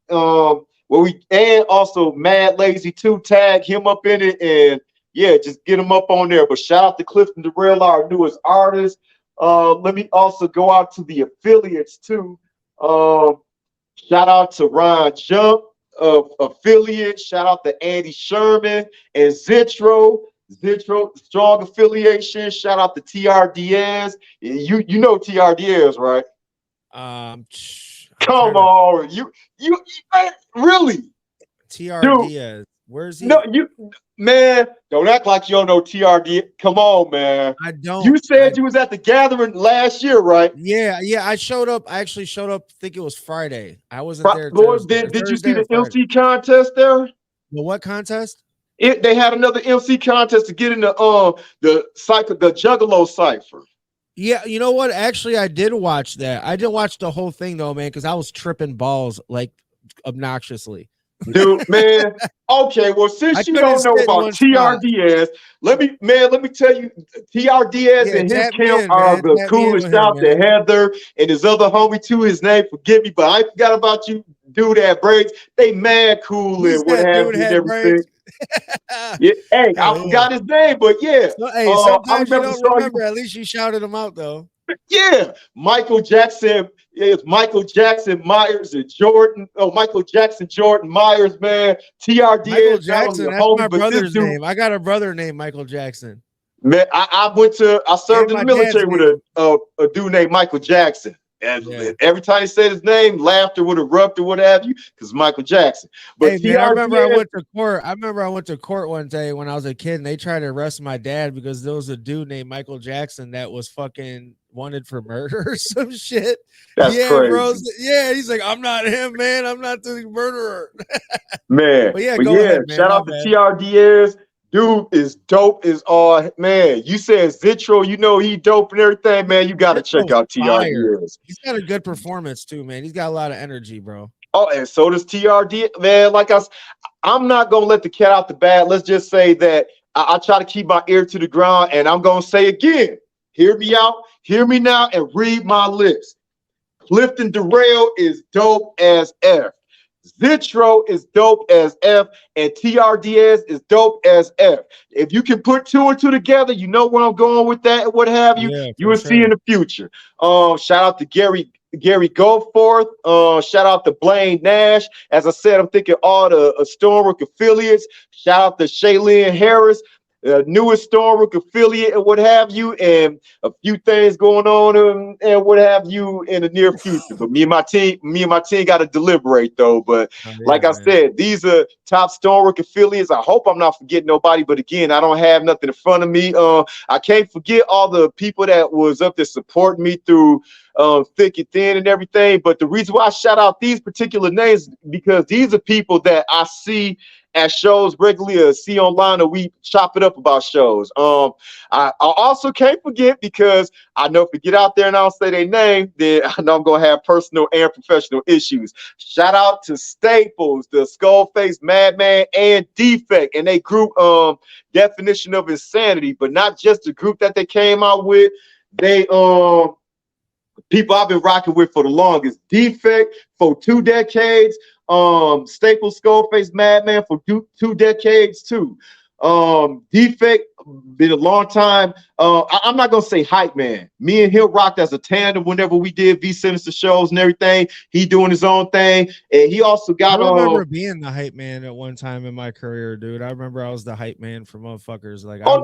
And also Mad Lazy 2, tag him up in it, and yeah, just get him up on there. But shout out to Clifton Durrell, our newest artist. Let me also go out to the affiliates too. Shout out to Ron Jump of affiliate. Shout out to Andy Sherman and Zitro strong affiliation. Shout out to TRDS. You know TRDS, right? Come on, you really? TRDS. Where's he? No, man, don't act like you don't know TRD. Come on, man. I don't. You said you was at the gathering last year, right? Yeah. I showed up. I actually showed up. I think it was Friday. I wasn't there Boy, Thursday. did you Thursday see or the Friday. MC contest there? The what contest? They had another MC contest to get in the Juggalo cipher. Yeah, you know what? Actually, I did watch that. I didn't watch the whole thing though, man, because I was tripping balls like obnoxiously. Dude, man. Okay, well, I since you couldn't don't know sit in about one spot. TRDS, let me tell you, TRDS Yeah, and his tap me camp in, are man. the Tap me in coolest with him, out there. man. Heather and his other homie too, his name, forgive me, but I forgot about you, dude, that braids. They mad cool Who's and what that have dude you and had everything. braids? Yeah, hey, I Hell yeah. forgot his name, but yeah. So, hey, I sometimes you remember don't saw you. remember. At least you shouted him out though. Yeah, Michael Jackson. It's Michael Jackson Myers and Jordan. Oh, Michael Jackson, Jordan Myers, man. Michael TRDS, not only Jackson, a that's my homie, but this brother's dude, name. I got a brother named Michael Jackson. man, I served And in the my dad's military with name. a dude named Michael Jackson. Yeah. And every time he said his name, laughter would erupt or what have you, because Michael Jackson. But Hey man, I remember I TRDS, went to court. I remember I went to court one day when I was a kid, and they tried to arrest my dad because there was a dude named Michael Jackson that was fucking wanted for murder or some shit. that's Yeah, bro. crazy, Yeah, he's like, I'm not him, man. I'm not the murderer. man. But yeah, But go yeah, ahead, man. shout My out to bad. TRDS. Dude is dope as all, man. You said Zitro, you know he dope and everything, man. You got to This check was out fire. TRDS. He's got a good performance too, man. He's got a lot of energy, bro. Oh, and so does TRD, man. I'm not gonna let the cat out the bag. Let's just say that I try to keep my ear to the ground, and I'm gonna say again, hear me out, hear me now, and read my lips. Clifton Durrell is dope as F. Zitro is dope as F, and TRDS is dope as F. If you can put two and two together, you know where I'm going with that and what have you. Yeah, You for will see sure. in the future. Shout out to Gary Goforth. Shout out to Blaine Nash. As I said, I'm thinking all the Stormrook affiliates. Shout out to Shaylin Harris, newest Stormrook affiliate and what have you, and a few things going on and what have you in the near future. But me and my team got to deliberate though. But Oh, like yeah, I man. said, these are top Stormrook affiliates. I hope I'm not forgetting nobody. But again, I don't have nothing in front of me. I can't forget all the people that was up there supporting me through thick and thin and everything. But the reason why I shout out these particular names because these are people that I see at shows regularly or see online, or we chop it up about shows. I also can't forget because I know if we get out there and I don't say their name, then I know I'm gonna have personal and professional issues. Shout out to Staples, the Skullface Madman, and Defect, and they group definition of insanity, but not just the group that they came out with. They people I've been rocking with for the longest. Defect for 2 decades. Staples Skullface Madman for 2 decades too. Defect been a long time. I'm not gonna say hype man. Me and him rocked as a tandem whenever we did V Sinizter shows and everything. He doing his own thing, and he also I got remember being the hype man at one time in my career, dude. I remember I was the hype man for motherfuckers. Like I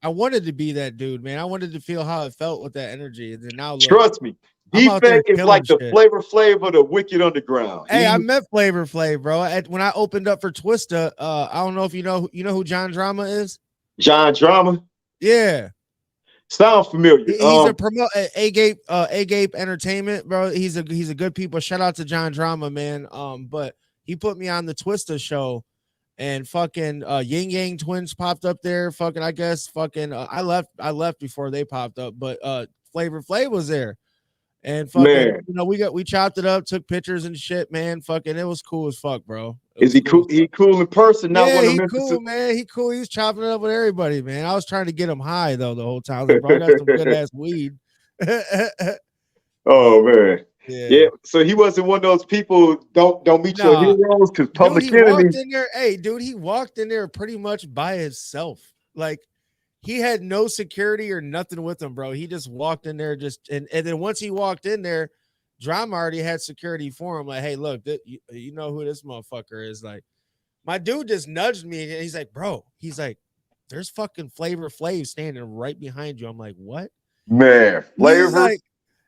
wanted to be that dude, man. I wanted to feel how it felt with that energy. And then now look, trust me. I'm out there Defect is killing like the shit. Flavor Flav of the Wicked Underground. Hey, I met Flavor Flav, bro. When I opened up for Twista, I don't know if you know who John Drama is. John Drama. Yeah. Sounds familiar. He's a promote A-Gape Entertainment, bro. He's a good people. Shout out to John Drama, man. But he put me on the Twista show, and fucking Yin Yang Twins popped up there. Fucking I guess fucking I left before they popped up, but Flavor Flav was there. And fucking, man, we chopped it up, took pictures and shit, man. Fucking, it was cool as fuck, bro. Is he cool? He cool in person, not Yeah, one of he them. cool, man. He cool. He's chopping it up with everybody, man. I was trying to get him high though the whole time. I was like, bro, I got some good ass weed. Oh man, yeah. Yeah. So he wasn't one of those people. Don't meet your heroes because Dude, Public he Enemy. walked in there. Hey, dude, he walked in there pretty much by himself. Like he had no security or nothing with him, bro. He just walked in there, and then once he walked in there, Drama already had security for him. Like, hey, look, you know who this motherfucker is. Like, my dude just nudged me, and he's like, bro, there's fucking Flavor Flav standing right behind you. I'm like, what? Man, He's Flavor. like,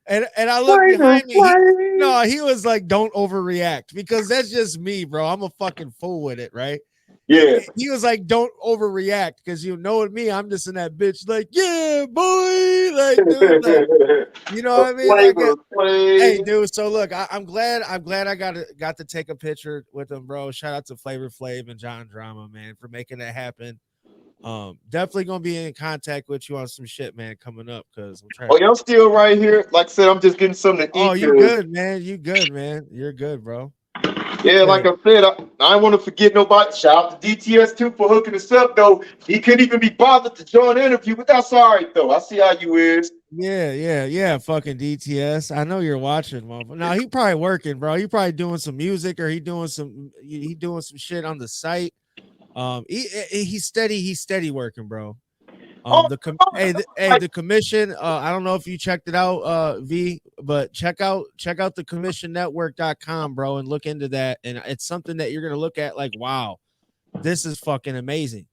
and I look behind me. He was like, don't overreact because that's just me, bro. I'm a fucking fool with it, right? Yeah. He was like, "Don't overreact," because you know what me, I'm just in that bitch, like, yeah, boy, like, dude, like, you know what I mean? Like, hey, dude. So look, I'm glad I got to take a picture with him, bro. Shout out to Flavor Flav and John Drama, man, for making that happen. Definitely gonna be in contact with you on some shit, man, coming up, because I'm trying Oh, to. y'all still right here? Like I said, I'm just getting something to Oh, eat. you good, man? You good, man? You're good, bro. Yeah, Good. like I said, I don't want to forget nobody. Shout out to DTS too for hooking us up, though. He couldn't even be bothered to join the interview, but that's all right, though. I see how you is. Yeah. Fucking DTS. I know you're watching, motherfucker. Now he probably working, bro. He probably doing some music, or he doing some shit on the site. He's steady working, bro. Oh, The commission. I don't know if you checked it out, V, but check out the commissionnetwork.com, bro, and look into that. And it's something that you're gonna look at like, wow, this is fucking amazing.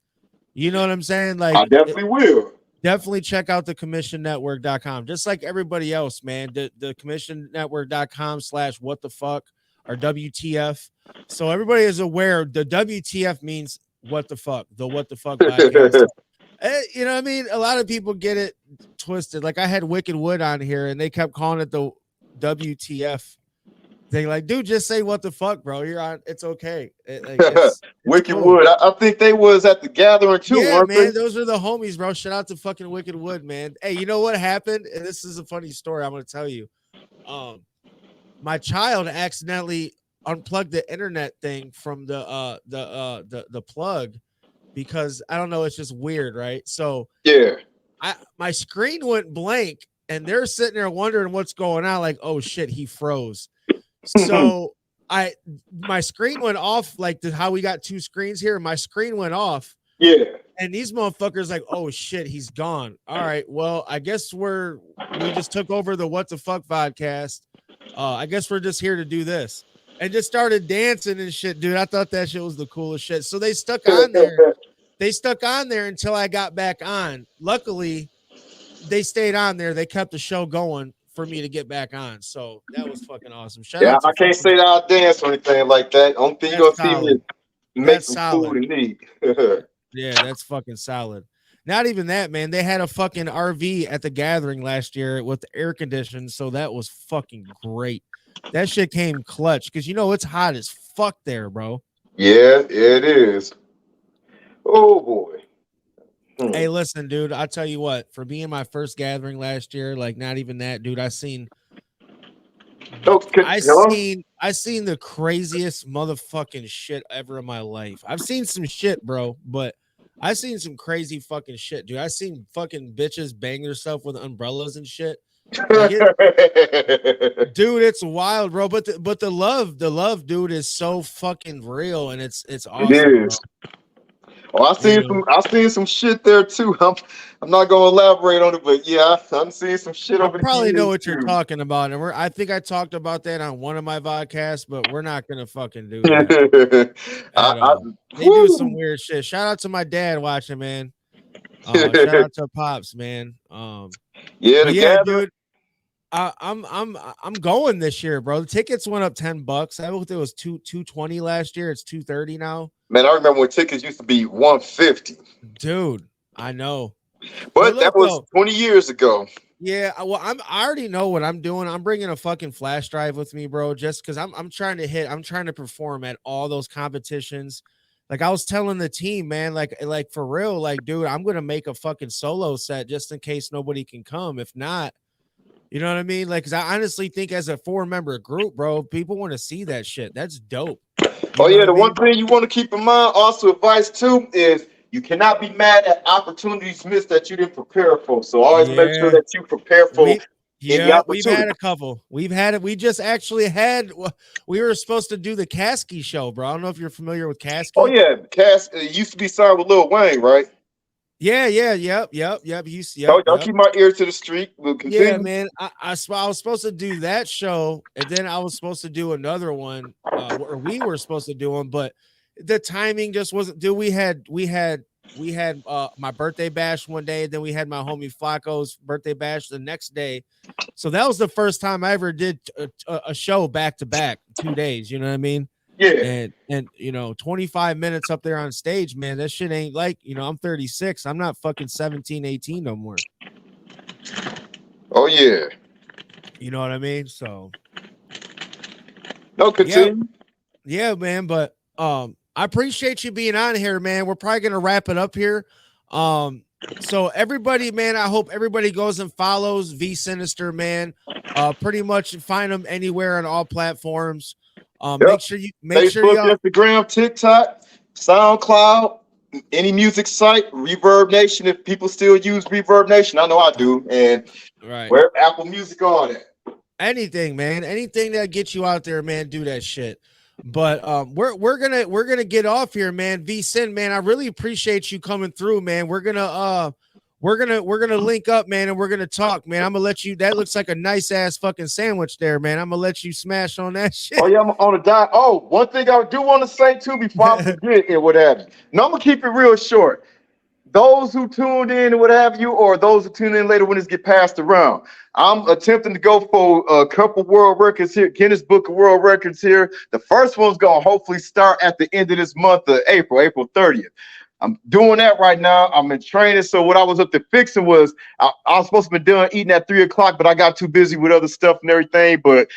You know what I'm saying? I Like, definitely will. definitely check out the commissionnetwork.com, just like everybody else, man. The commissionnetwork.com/what the fuck or WTF. So everybody is aware the WTF means what the fuck, the what the fuck podcast. So, you know what I mean? A lot of people get it twisted. Like I had Wicked Wood on here and they kept calling it the WTF. They like, dude, just say what the fuck, bro. You're on. It's okay. It's Wicked cool. Wood. I think they was at the gathering too, Yeah, weren't man, they? those are the homies, bro. Shout out to fucking Wicked Wood, man. Hey, you know what happened? And this is a funny story I'm gonna tell you. My child accidentally unplugged the internet thing from the plug because I don't know, it's just weird, right? So Yeah. my screen went blank and they're sitting there wondering what's going on, like, oh shit, he froze. So my screen went off, like how we got two screens here. My screen went off. Yeah. And these motherfuckers like, oh shit, he's gone. All right, well, I guess we just took over the What the Fuck podcast. I guess we're just here to do this. And just started dancing and shit, dude. I thought that shit was the coolest shit. So they stuck on there. They stuck on there until I got back on. Luckily, they stayed on there. They kept the show going for me to get back on. So that was fucking awesome. Shout Yeah, out to I can't fucking, say that I dance or anything like that. Only thing you're that's gonna see me solid. is make That's some solid. food and eat. Yeah, that's fucking solid. Not even that, man. They had a fucking RV at the gathering last year with the air conditioning, so that was fucking great. That shit came clutch because you know it's hot as fuck there, bro. Yeah, it is. Oh boy. Hey, listen, dude. I'll tell you what. For being my first gathering last year, like not even that, dude. Hello? I seen the craziest motherfucking shit ever in my life. I've seen some shit, bro, but I seen some crazy fucking shit, dude. I seen fucking bitches bang herself with umbrellas and shit. Like dude, it's wild, bro. But the love, dude, is so fucking real, and it's It awesome, bro. is. Oh, You know, I seen some shit there too. I'm not gonna elaborate on it, but yeah, I'm seeing some shit I over the probably know years what you're too. talking about, and I think I talked about that on one of my podcasts, but we're not gonna fucking do that at all. They do some weird shit. Shout out to my dad watching, man. Shout out to Pops, man. Yeah, But the yeah, gathering. dude, I'm going this year, bro. The tickets went up $10. I looked, it was 220 last year. It's 230 now. Man, I remember when tickets used to be 150. Dude, I know. But But that look was though, 20 years ago. yeah, well, I already know what I'm doing. I'm bringing a fucking flash drive with me, bro, just because I'm trying to perform at all those competitions. Like I was telling the team, man, like for real, like, dude, I'm gonna make a fucking solo set just in case nobody can come. If not, you know what I mean? Like, because I honestly think as a 4-member group, bro, people want to see that shit. That's dope. You Oh know yeah, what I the one mean? thing you want to keep in mind, also advice too, is you cannot be mad at opportunities missed that you didn't prepare for. So always make sure Yeah. that you prepare for any We've had opportunity. a couple. We've had it. We just actually had. We were supposed to do the Kasky show, bro. I don't know if you're familiar with Oh Kasky. yeah, Cass used to be signed with Lil Wayne, right? Yeah, yep. Y'all keep my ear to the street. We'll Yeah, continue. man. I was supposed to do that show, and then I was supposed to do another one, or we were supposed to do one, but the timing just wasn't. Dude, we had my birthday bash one day, then we had my homie Flacco's birthday bash the next day. So that was the first time I ever did a show back to back 2 days. You know what I mean? Yeah. And you know, 25 minutes up there on stage, man, that shit ain't like, you know, I'm 36. I'm not fucking 17, 18 no more. Oh yeah. You know what I mean? So No, yeah, continue. yeah, man. But I appreciate you being on here, man. We're probably gonna wrap it up here. So everybody, man, I hope everybody goes and follows V Sinizter, man. Pretty much find them anywhere on all platforms. Yep. Make sure Facebook, y'all Instagram, TikTok, SoundCloud, any music site, Reverb Nation. If people still use Reverb Nation, I know I do. And right. where Apple Music on it. Anything, man. Anything that gets you out there, man, do that shit. But we're gonna get off here, man. V Sin, man, I really appreciate you coming through, man. We're gonna link up, man, and we're gonna talk, man. I'm gonna let you. That looks like a nice ass fucking sandwich there, man. I'm gonna let you smash on that Oh shit. yeah, I'm on a diet. Oh, one thing I do want to say too before I forget and what have you. Now I'm gonna keep it real short. Those who tuned in and what have you, or those who tune in later when this get passed around. I'm attempting to go for a couple world records here, Guinness Book of World Records here. The first one's gonna hopefully start at the end of this month of April 30th. I'm doing that right now. I'm in training. So what I was up to fixing was I was supposed to be done eating at 3 o'clock, but I got too busy with other stuff and everything. But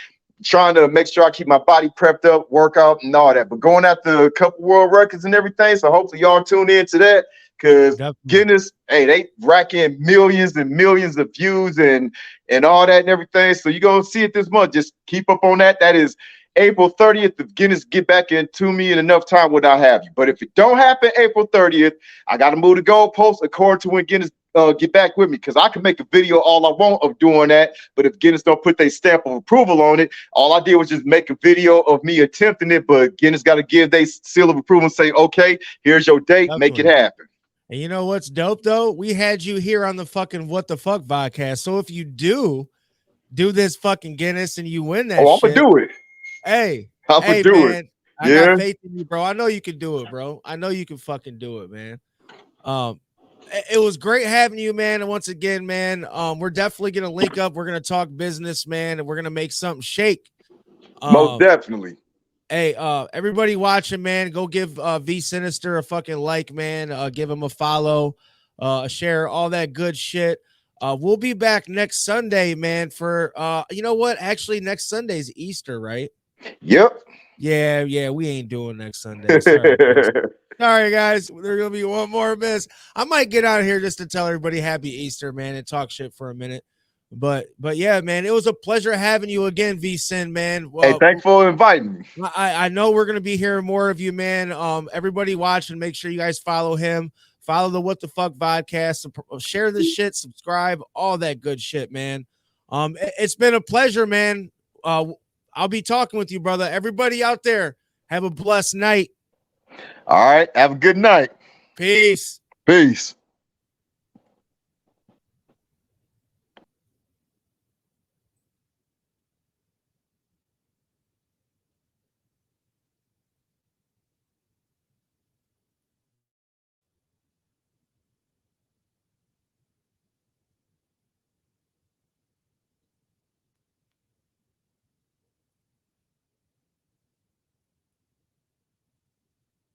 trying to make sure I keep my body prepped up, workout, and all that. But going after a couple world records and everything. So hopefully y'all tune in to that. Because Definitely. Guinness, hey, they rack in millions and millions of views and all that and everything. So you're gonna see it this month. Just keep up on that. That is April 30th. If Guinness get back into me in enough time, would I have you? But if it don't happen April 30th, I gotta move the goalpost according to when Guinness get back with me, because I can make a video all I want of doing that. But if Guinness don't put their stamp of approval on it, all I did was just make a video of me attempting it. But Guinness got to give their seal of approval and say, okay, here's your date, make it Definitely. happen. And you know what's dope though? We had you here on the fucking What the Fuck podcast. So if you do this fucking Guinness and you win that Oh, I'm gonna shit, do it. hey, I'm gonna hey, do it. man, I got Yeah. faith in you, bro. I know you can do it, bro. I know you can fucking do it, man. It was great having you, man. And once again, man, we're definitely gonna link up. We're gonna talk business, man, and we're gonna make something shake. Most definitely. Hey, everybody watching, man, go give V Sinizter a fucking like, man. Give him a follow, share, all that good shit. We'll be back next Sunday, man, for you know what? Actually, next Sunday's Easter, right? Yep. Yeah, we ain't doing next Sunday. Sorry, guys. Sorry, guys. There's gonna be one more miss. I might get out of here just to tell everybody happy Easter, man, and talk shit for a minute. But yeah, man, it was a pleasure having you again, V Sin, man. Hey, thanks for inviting me. I know we're gonna be hearing more of you, man. Everybody watching, make sure you guys follow him. Follow the What the Fuck Vodcast. Share this shit. Subscribe. All that good shit, man. It's been a pleasure, man. I'll be talking with you, brother. Everybody out there, have a blessed night. All right. Have a good night. Peace. Peace.